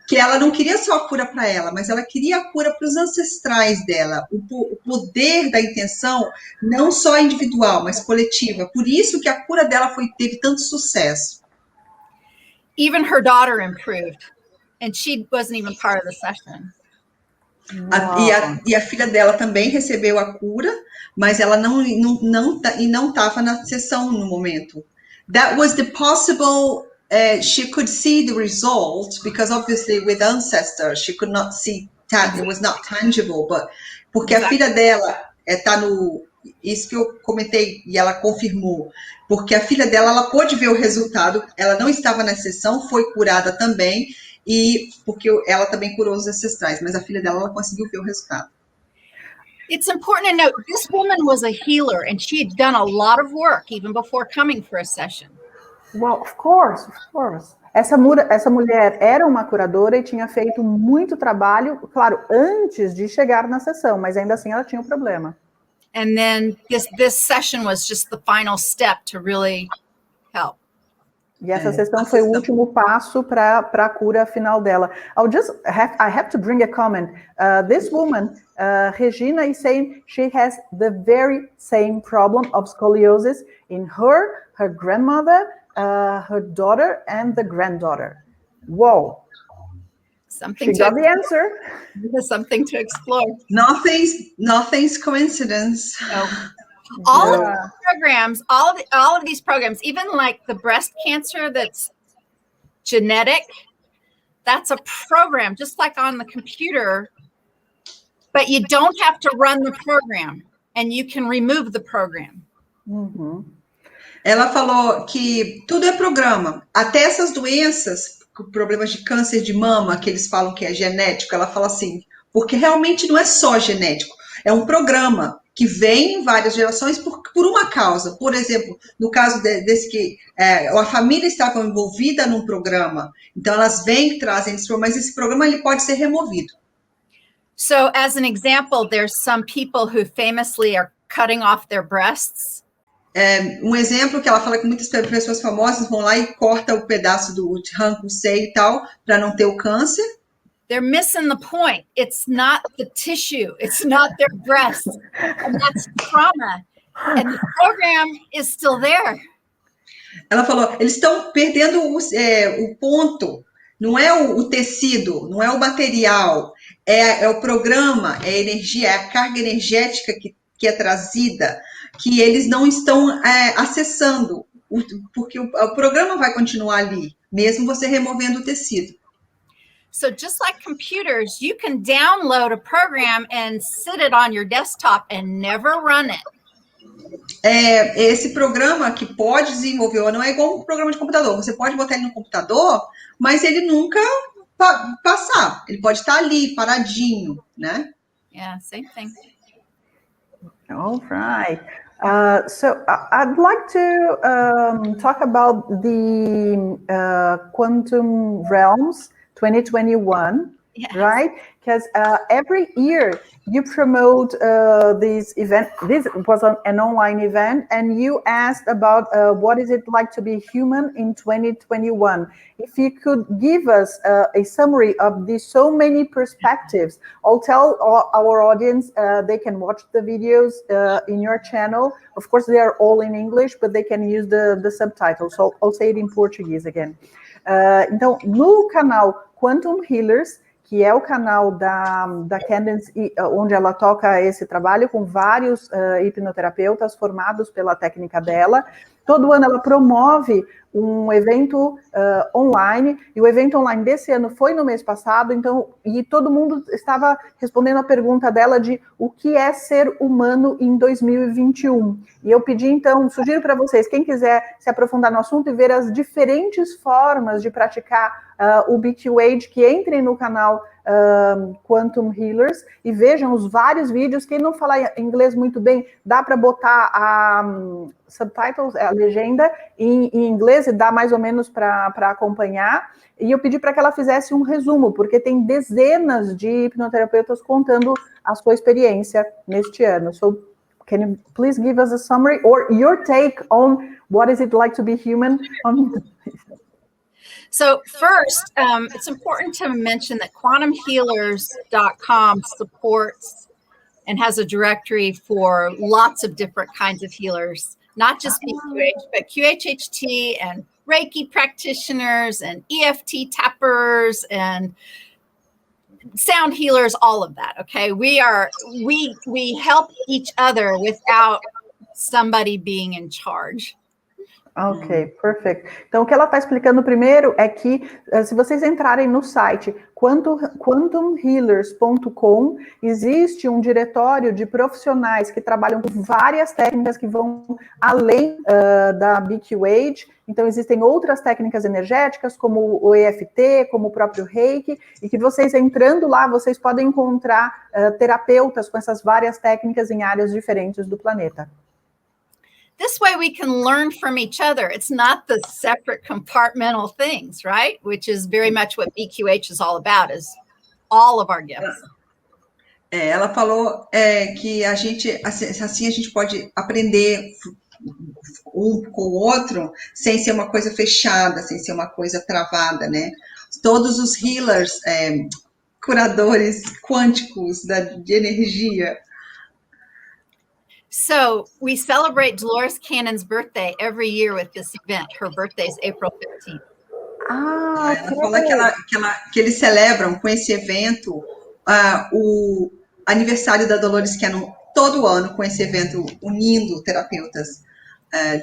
Que ela não queria só a cura para ela, mas ela queria a cura para os ancestrais dela. O poder da intenção, não só individual, mas coletiva. Por isso que a cura dela teve tanto sucesso. Even her daughter improved, and she wasn't even part of the session. E a filha dela também recebeu a cura, mas ela não estava na sessão no momento. That was the possible. She could see the result because obviously with ancestors she could not see that it was not tangible, but porque a filha dela está no isso que eu comentei e ela confirmou, porque a filha dela ela pôde ver o resultado, ela não estava na sessão, foi curada também e porque ela também curou os ancestrais, mas a filha dela ela conseguiu ver o resultado. It's important to note this woman was a healer and she had done a lot of work even before coming for a session. Well, of course. Essa mulher era uma curadora e tinha feito muito trabalho, claro, antes de chegar na sessão, mas ainda assim ela tinha um problema. And then this session was just the final step to really help. E essa sessão foi o último passo para a cura final dela. I have to bring a comment. This woman, Regina, is saying she has the very same problem of scoliosis in her grandmother, her daughter, and the granddaughter. Whoa. She got the answer. Something to explore. Nothing's coincidence. No. All of the programs, all of these programs, even like the breast cancer that's genetic, that's a program just like on the computer, but you don't have to run the program and you can remove the program. Uhum. Ela falou que tudo é programa, até essas doenças, problemas de câncer de mama, que eles falam que é genético, ela fala assim, porque realmente não é só genético, é um programa que vem em várias gerações por uma causa. Por exemplo, no caso desse que a família estava envolvida num programa, então elas vêm e trazem esse programa, mas esse programa ele pode ser removido. So, as an example, there's some people who famously are cutting off their breasts. Um exemplo que ela fala que muitas pessoas famosas vão lá e cortam o pedaço arranca o seio e tal, para não ter o câncer. They're missing the point. It's not the tissue. It's not their breast. And that's trauma. And the program is still there. Ela falou, eles estão perdendo o ponto. Não é o tecido, não é o material. É o programa, é a energia, é a carga energética que é trazida, que eles não estão acessando. Porque o programa vai continuar ali, mesmo você removendo o tecido. So just like computers, you can download a program and sit it on your desktop and never run it. Esse programa que pode desenvolver, não é igual um programa de computador. Você pode botar ele no computador, mas ele nunca passar. Ele pode estar ali, paradinho, né? Yeah, same thing. All right. So I'd like to talk about the quantum realms 2021, yes. Right? Because every year you promote this event. This was an online event, and you asked about what is it like to be human in 2021. If you could give us a summary of these so many perspectives, I'll tell our audience they can watch the videos in your channel. Of course, they are all in English, but they can use the subtitles. So I'll say it in Portuguese again. Então, no canal Quantum Healers, que é o canal da Candace, onde ela toca esse trabalho com vários hipnoterapeutas formados pela técnica dela. Todo ano ela promove um evento online, e o evento online desse ano foi no mês passado, então, e todo mundo estava respondendo a pergunta dela de o que é ser humano em 2021. E eu pedi, então, sugiro para vocês, quem quiser se aprofundar no assunto e ver as diferentes formas de praticar o BQH, que entrem no canal Quantum Healers e vejam os vários vídeos. Quem não fala inglês muito bem, dá para botar a subtitles, a legenda em inglês, e dá mais ou menos para acompanhar. E eu pedi para que ela fizesse um resumo, porque tem dezenas de hipnoterapeutas contando a sua experiência neste ano. So, can you please give us a summary or your take on what is it like to be human? So first, it's important to mention that quantumhealers.com supports and has a directory for lots of different kinds of healers, not just BQH, but QHHT and Reiki practitioners and EFT tappers and sound healers, all of that. Okay. We help each other without somebody being in charge. Ok, perfeito. Então, o que ela está explicando primeiro é que, se vocês entrarem no site quantumhealers.com, existe um diretório de profissionais que trabalham com várias técnicas que vão além da BQH. Então, existem outras técnicas energéticas, como o EFT, como o próprio Reiki, e que vocês entrando lá, vocês podem encontrar terapeutas com essas várias técnicas em áreas diferentes do planeta. This way we can learn from each other. It's not the separate compartmental things, right? Which is very much what BQH is all about, is all of our gifts. Ela falou que a gente, assim a gente pode aprender um com o outro sem ser uma coisa fechada, sem ser uma coisa travada, né? Todos os healers, curadores quânticos de energia. So we celebrate Dolores Cannon's birthday every year with this event. Her birthday is April 15th. Ela fala que eles celebram com esse evento o aniversário da Dolores Cannon todo ano, com esse evento unindo terapeutas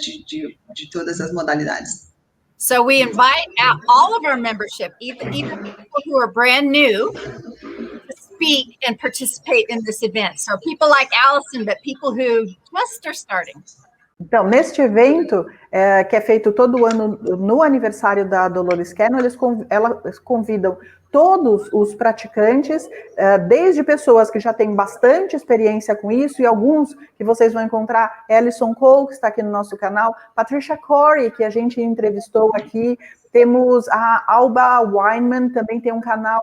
de todas as modalidades. So we invite out all of our membership, even people who are brand new, to speak and participate in this event. So people like Allison, but people who just are starting. Então, neste evento, que é feito todo ano no aniversário da Dolores Cannon, eles convidam todos os praticantes, desde pessoas que já têm bastante experiência com isso, e alguns que vocês vão encontrar, Alison Cole, que está aqui no nosso canal, Patricia Corey, que a gente entrevistou aqui, temos a Alba Weinman, também tem um canal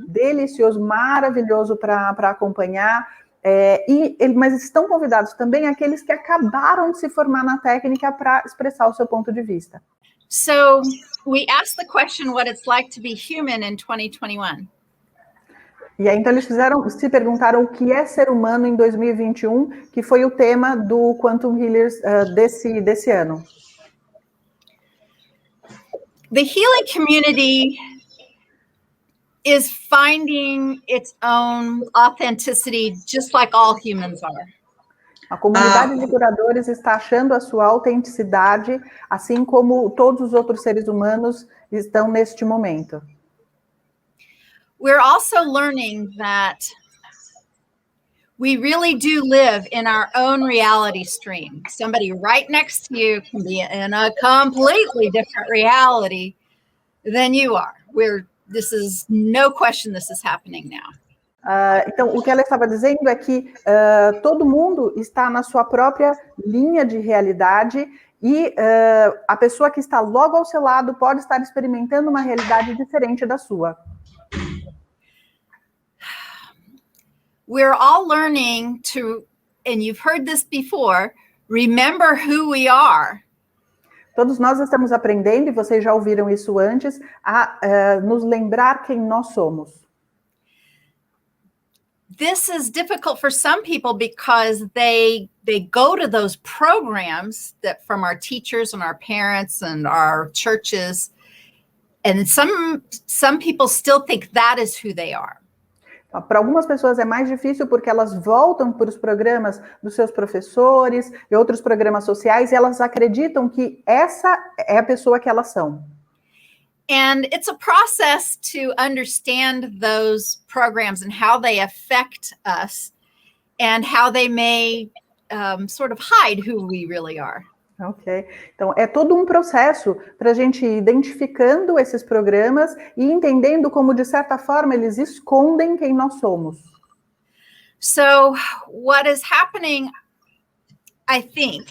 delicioso, maravilhoso para acompanhar. Mas estão convidados também aqueles que acabaram de se formar na técnica para expressar o seu ponto de vista. So we asked the question what it's like to be human in 2021. E aí, então, eles se perguntaram o que é ser humano em 2021, que foi o tema do Quantum Healers desse ano. The healing community is finding its own authenticity, just like all humans are. A comunidade de curadores está achando a sua autenticidade, assim como todos os outros seres humanos estão neste momento. We're also learning that we really do live in our own reality stream. Somebody right next to you can be in a completely different reality than you are. This is no question this is happening now. Então, o que ela estava dizendo é que todo mundo está na sua própria linha de realidade e a pessoa que está logo ao seu lado pode estar experimentando uma realidade diferente da sua. We're all learning to, and you've heard this before, remember who we are. Todos nós estamos aprendendo, e vocês já ouviram isso antes, a nos lembrar quem nós somos. This is difficult for some people because they go to those programs that from our teachers and our parents and our churches, and some people still think that is who they are. Para algumas pessoas é mais difícil porque elas voltam para os programas dos seus professores e outros programas sociais e elas acreditam que essa é a pessoa que elas são. And it's a process to understand those programs and how they affect us and how they may sort of hide who we really are. Ok, então é todo um processo para a gente ir identificando esses programas e entendendo como, de certa forma, eles escondem quem nós somos. So what is happening, I think,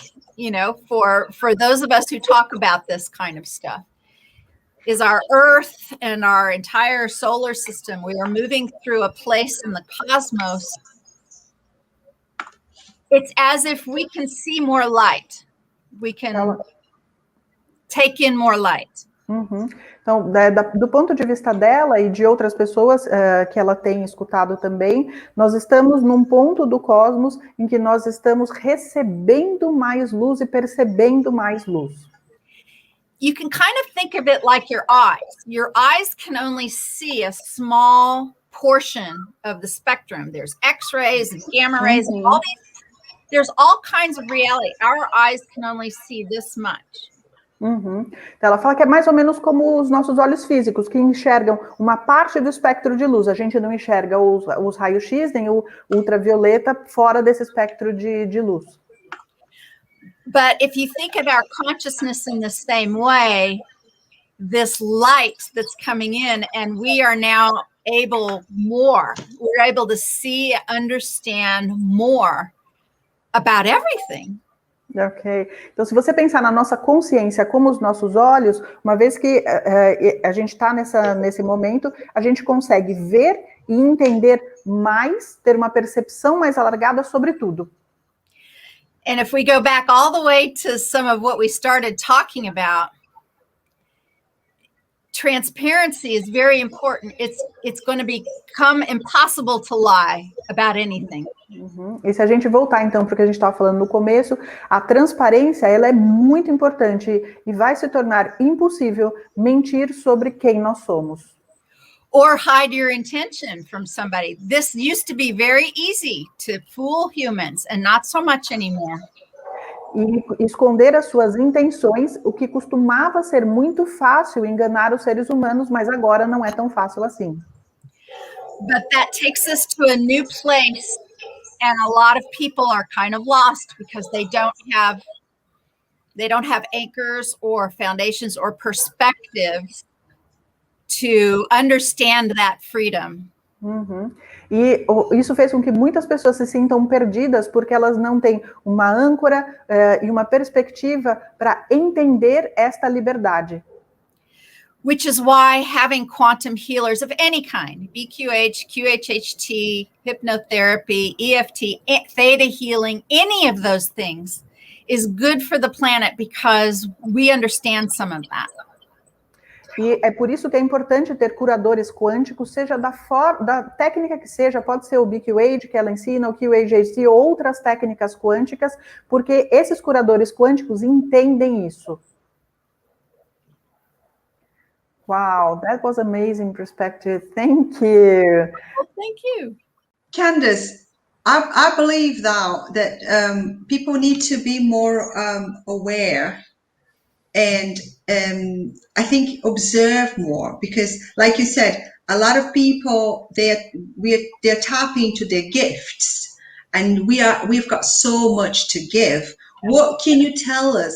for those of us who talk about this kind of stuff, is our Earth and our entire solar system, we are moving through a place in the cosmos. It's as if we can see more light. We can take in more light. Uhum. Então, do ponto de vista dela e de outras pessoas que ela tem escutado também, nós estamos num ponto do cosmos em que nós estamos recebendo mais luz e percebendo mais luz. You can kind of think of it like your eyes. Your eyes can only see a small portion of the spectrum. There's X-rays and gamma rays and all these. There's all kinds of reality. Our eyes can only see this much. Uhum. Então, ela fala que é mais ou menos como os nossos olhos físicos, que enxergam uma parte do espectro de luz. A gente não enxerga os raios-x, nem o ultravioleta, fora desse espectro de luz. But if you think of our consciousness in the same way, this light that's coming in, and we are now we're able to see, understand more about everything. Ok. Então, se você pensar na nossa consciência como os nossos olhos, uma vez que a gente está nesse momento, a gente consegue ver e entender mais, ter uma percepção mais alargada sobre tudo. And if we go back all the way to some of what we started talking about, transparency is very important. It's going to become impossible to lie about anything. Uhum. E se a gente voltar então para o que a gente estava falando no começo, a transparência ela é muito importante e vai se tornar impossível mentir sobre quem nós somos. Or hide your intention from somebody. This used to be very easy to fool humans and not so much anymore. E esconder as suas intenções, o que costumava ser muito fácil enganar os seres humanos, mas agora não é tão fácil assim. But that takes us to a new place, and a lot of people are kind of lost because they don't have anchors or foundations or perspectives to understand that freedom. Uhum. E isso fez com que muitas pessoas se sintam perdidas porque elas não têm uma âncora e uma perspectiva para entender esta liberdade. Which is why having quantum healers of any kind, BQH, QHHT, hypnotherapy, EFT, theta healing, any of those things is good for the planet because we understand some of that. E é por isso que é importante ter curadores quânticos, seja da técnica que seja, pode ser o BQH que ela ensina, o QHHT, ou outras técnicas quânticas, porque esses curadores quânticos entendem isso. Wow, that was amazing perspective. Thank you. Well, thank you. Candace, I believe now that people need to be more aware and I think observe more, because like you said, a lot of people they're tapping into their gifts, and we've got so much to give. What can you tell us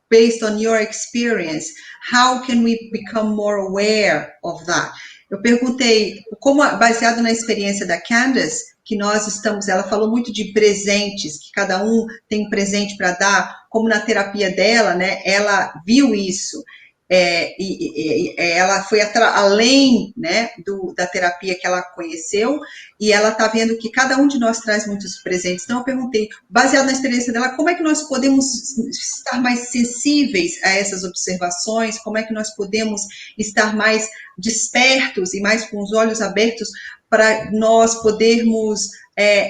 based on your experience? How can we become more aware of that? Eu perguntei, como baseado na experiência da Candace, que nós estamos, ela falou muito de presentes, que cada um tem um presente para dar, como na terapia dela, né, ela viu isso, e ela foi além, né, da terapia que ela conheceu, e ela está vendo que cada um de nós traz muitos presentes. Então eu perguntei, baseado na experiência dela, como é que nós podemos estar mais sensíveis a essas observações, como é que nós podemos estar mais despertos e mais com os olhos abertos para nós podermos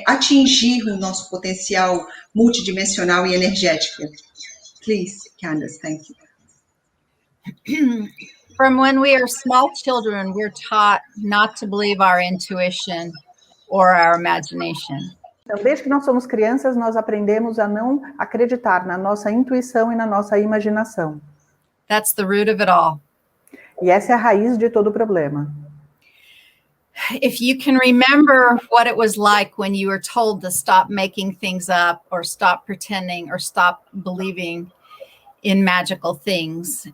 atingir o nosso potencial multidimensional e energético. Please, Candace, thank you. From when we are small children, we're taught not to believe our intuition or our imagination. Então, desde que nós somos crianças, nós aprendemos a não acreditar na nossa intuição e na nossa imaginação. That's the root of it all. E essa é a raiz de todo o problema. If you can remember what it was like when you were told to stop making things up or stop pretending or stop believing in magical things,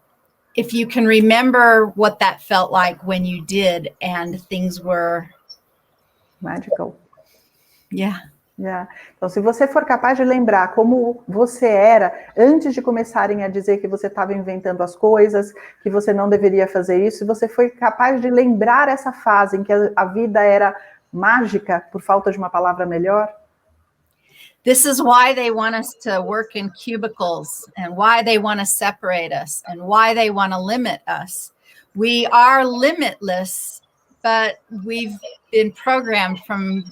if you can remember what that felt like when you did and things were Magical. Yeah. Yeah. Então, se você for capaz de lembrar como você era antes de começarem a dizer que você estava inventando as coisas, que você não deveria fazer isso, se você foi capaz de lembrar essa fase em que a vida era mágica, por falta de uma palavra melhor. This is why they want us to work in cubicles and why they want to separate us and why they want to limit us. We are limitless, but we've been programmed from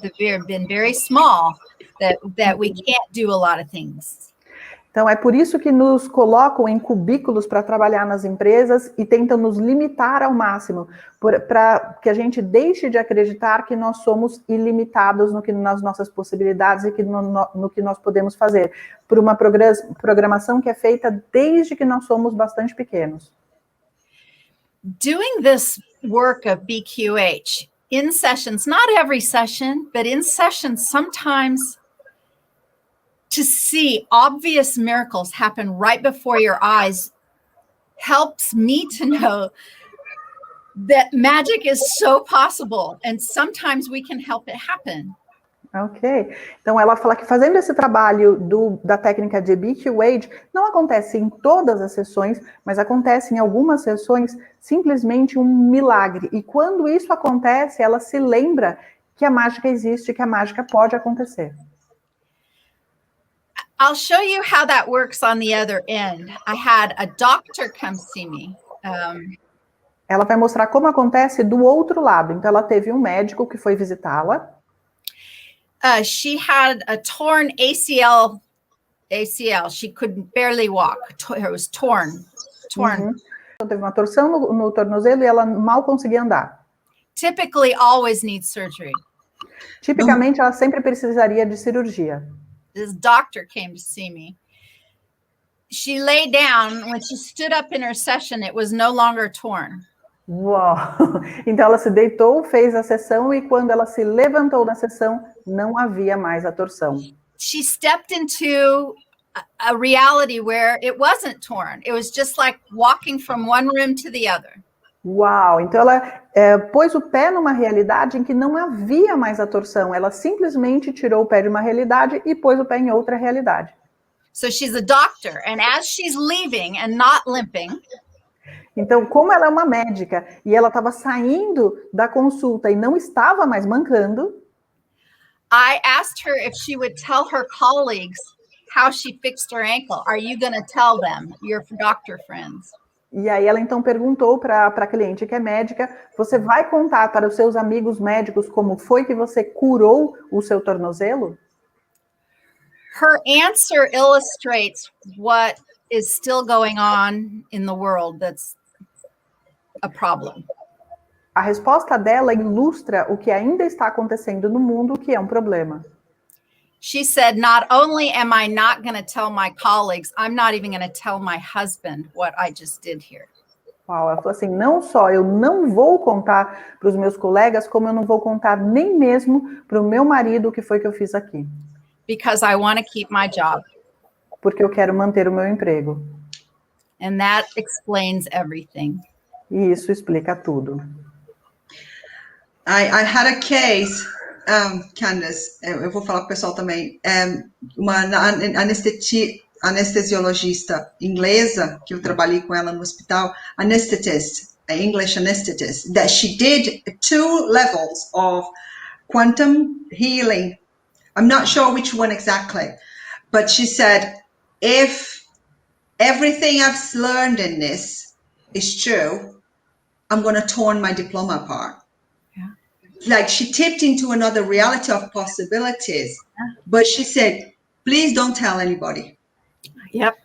been very small that we can't do a lot of things. Então, é por isso que nos colocam em cubículos para trabalhar nas empresas e tentam nos limitar ao máximo, para que a gente deixe de acreditar que nós somos ilimitados nas nossas possibilidades e no que nós podemos fazer, por uma programação que é feita desde que nós somos bastante pequenos. Doing this work of BQH in sessions, not every session, but in sessions sometimes, to see obvious miracles happen right before your eyes helps me to know that magic is so possible and sometimes we can help it happen. Ok. Então, ela fala que fazendo esse trabalho da técnica de BQH, não acontece em todas as sessões, mas acontece em algumas sessões simplesmente um milagre. E quando isso acontece, ela se lembra que a mágica existe, que a mágica pode acontecer. I'll show you how that works on the other end. I had a doctor come see me. Ela vai mostrar como acontece do outro lado. Então, ela teve um médico que foi visitá-la. She had a torn ACL. She could barely walk. It was torn. Uhum. Então, teve uma torção no tornozelo e ela mal conseguia andar. Typically, always needs surgery. Tipicamente, ela sempre precisaria de cirurgia. This doctor came to see me. She lay down. When she stood up in her session, it was no longer torn. Uau! Então ela se deitou, fez a sessão e quando ela se levantou na sessão, não havia mais a torção. She stepped into a reality where it wasn't torn. It was just like walking from one room to the other. Uau! Então ela pôs o pé numa realidade em que não havia mais a torção. Ela simplesmente tirou o pé de uma realidade e pôs o pé em outra realidade. So she's a doctor, and as she's leaving and not limping, então, como ela é uma médica e ela estava saindo da consulta e não estava mais mancando, I asked her if she would tell her colleagues how she fixed her ankle. Are you going to tell them, your doctor friends? E aí ela então perguntou para a cliente que é médica, você vai contar para os seus amigos médicos como foi que você curou o seu tornozelo? Her answer illustrates what is still going on in the world that's a problem. A resposta dela ilustra o que ainda está acontecendo no mundo, que é um problema. She said, not only am I not going to tell my colleagues, I'm not even going to tell my husband what I just did here. Uau, ela falou assim, não só eu não vou contar para os meus colegas, como eu não vou contar nem mesmo para o meu marido o que foi que eu fiz aqui. Because I want to keep my job. Porque eu quero manter o meu emprego. And that explains everything. E isso explica tudo. I had a case, Candace, eu vou falar para o pessoal também, uma anestesiologista inglesa, que eu trabalhei com ela no hospital, anesthetist, English anesthetist, that she did 2 levels of quantum healing. I'm not sure which one exactly, but she said, if everything I've learned in this is true, I'm going to torn my diploma apart. Yeah. Like she tipped into another reality of possibilities, but she said, please don't tell anybody. Yep.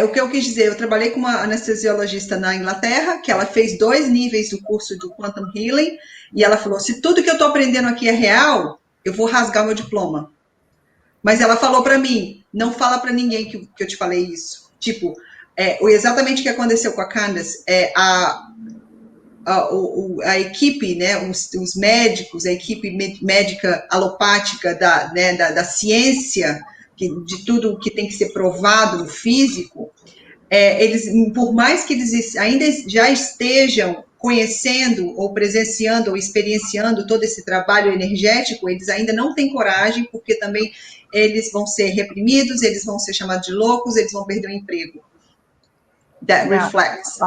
O que eu quis dizer, eu trabalhei com uma anestesiologista na Inglaterra, que ela fez 2 níveis do curso do Quantum Healing, e ela falou, se tudo que eu estou aprendendo aqui é real, eu vou rasgar meu diploma. Mas ela falou para mim, não fala para ninguém que eu te falei isso. Tipo, exatamente o que aconteceu com a Candace, a equipe, né, os médicos, a equipe médica alopática da ciência, de tudo que tem que ser provado no físico, eles, por mais que eles ainda já estejam conhecendo ou presenciando ou experienciando todo esse trabalho energético, eles ainda não têm coragem, porque também eles vão ser reprimidos, eles vão ser chamados de loucos, eles vão perder o emprego. That reflects.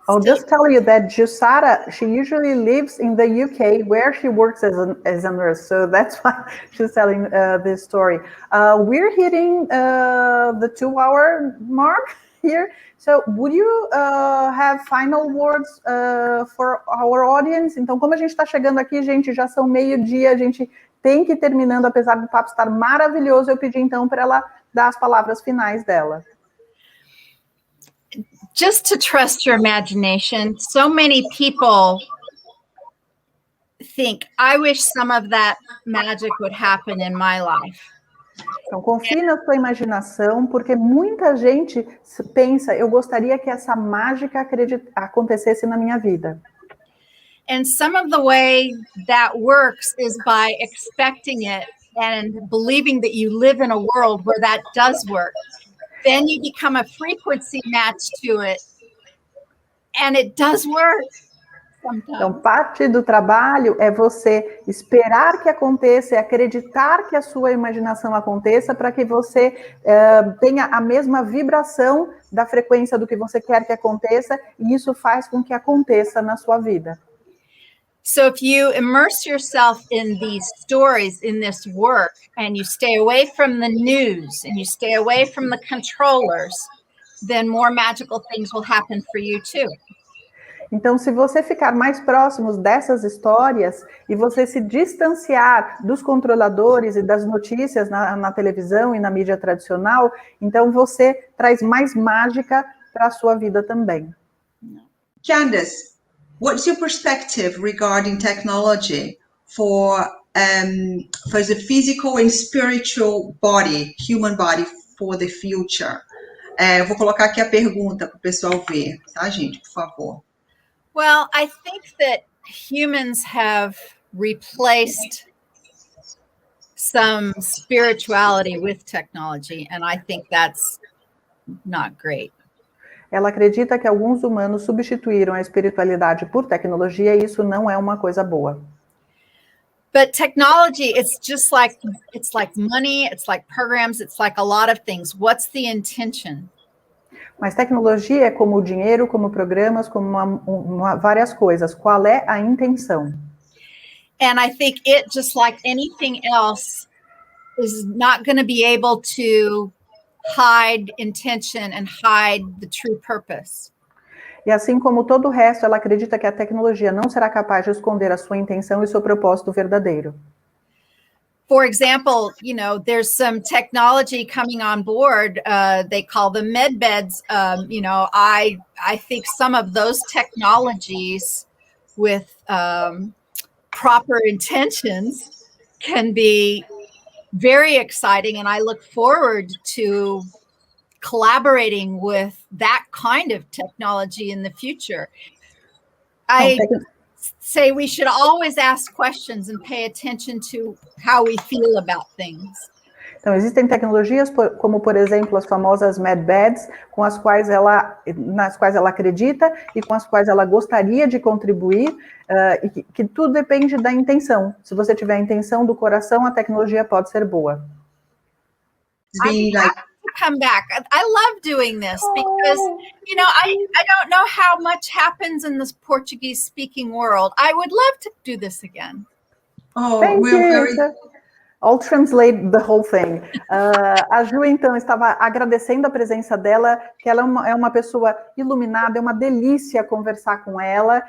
I'll just tell you that Jussara, she usually lives in the UK where she works as a nurse. So that's why she's telling this story. We're hitting the 2-hour mark here. So would you have final words for our audience? Então, como a gente está chegando aqui, gente, já são 12:00, a gente tem que ir terminando, apesar do papo estar maravilhoso. Eu pedi então para ela dar as palavras finais dela. Just to trust your imagination. So many people think, I wish some of that magic would happen in my life. Então, confie na sua imaginação, porque muita gente pensa, eu gostaria que essa mágica acontecesse na minha vida. And some of the way that works is by expecting it and believing that you live in a world where that does work. Then you become a frequency match to it, and it does work. Então, parte do trabalho é você esperar que aconteça e acreditar que a sua imaginação aconteça para que você tenha a mesma vibração da frequência do que você quer que aconteça, e isso faz com que aconteça na sua vida. So if you immerse yourself in these stories, in this work, and you stay away from the news and you stay away from the controllers, then more magical things will happen for you too. Então, se você ficar mais próximos dessas histórias e você se distanciar dos controladores e das notícias na televisão e na mídia tradicional, então você traz mais mágica para a sua vida também. Candace, what's your perspective regarding technology for the physical and spiritual body, human body, for the future? Eu vou colocar aqui a pergunta para o pessoal ver, tá, gente? Por favor. Well, I think that humans have replaced some spirituality with technology, and I think that's not great. Ela acredita que alguns humanos substituíram a espiritualidade por tecnologia e isso não é uma coisa boa. But technology, it's like money, it's like programs, it's like a lot of things. What's the intention? Mas tecnologia é como o dinheiro, como programas, como várias coisas. Qual é a intenção? And I think it, just like anything else, is not going to be able to hide intention and hide the true purpose. E assim como todo o resto, ela acredita que a tecnologia não será capaz de esconder a sua intenção e seu propósito verdadeiro. For example, there's some technology coming on board. They call them med beds. I think some of those technologies with proper intentions can be very exciting, and I look forward to collaborating with that kind of technology in the future. I say we should always ask questions and pay attention to how we feel about things. Então, existem tecnologias como, por exemplo, as famosas med beds, nas quais ela acredita e com as quais ela gostaria de contribuir, e que tudo depende da intenção. Se você tiver a intenção do coração, a tecnologia pode ser boa. Come back. I love doing this because, I don't know how much happens in this Portuguese speaking world. I would love to do this again. Oh, Thank you. I'll translate the whole thing. A Ju, então, estava agradecendo a presença dela, que ela é uma pessoa iluminada, é uma delícia conversar com ela,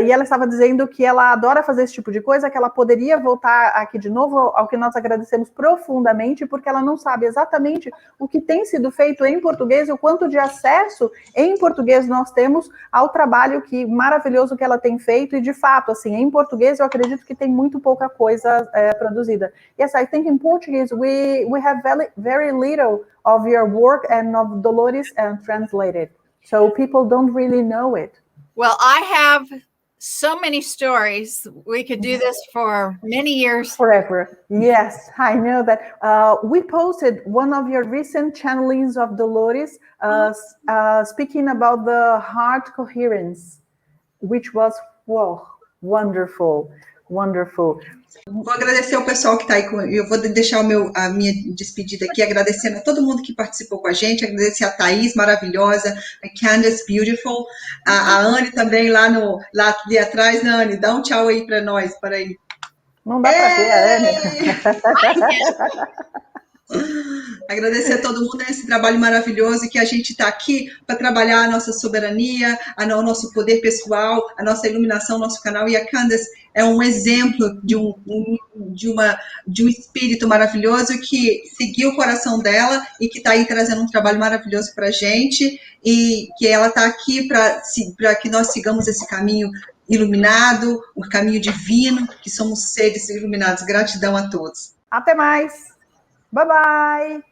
e ela estava dizendo que ela adora fazer esse tipo de coisa, que ela poderia voltar aqui de novo, ao que nós agradecemos profundamente, porque ela não sabe exatamente o que tem sido feito em português e o quanto de acesso em português nós temos ao trabalho maravilhoso que ela tem feito, e de fato, assim, em português eu acredito que tem muito pouca coisa produzida. Yes, I think in Portuguese we have very little of your work and of Dolores translated, so people don't really know it. Well, I have so many stories. We could do this for many years. Forever. Yes, I know that. We posted one of your recent channelings of Dolores speaking about the heart coherence, which was, wow, wonderful, wonderful. Vou agradecer ao pessoal que está aí, eu vou deixar a minha despedida aqui, agradecendo a todo mundo que participou com a gente, agradecer a Thaís, maravilhosa, a Candace, beautiful, a Anne também lá ali atrás, né, Anne? Dá um tchau aí para nós, para aí. Não dá para ver a Anne. Agradecer a todo mundo nesse trabalho maravilhoso, que a gente está aqui para trabalhar a nossa soberania, o nosso poder pessoal, a nossa iluminação, nosso canal, e a Candace é um exemplo de um espírito maravilhoso que seguiu o coração dela e que está aí trazendo um trabalho maravilhoso para a gente, e que ela está aqui para que nós sigamos esse caminho iluminado, o caminho divino, que somos seres iluminados. Gratidão a todos. Até mais. Bye bye.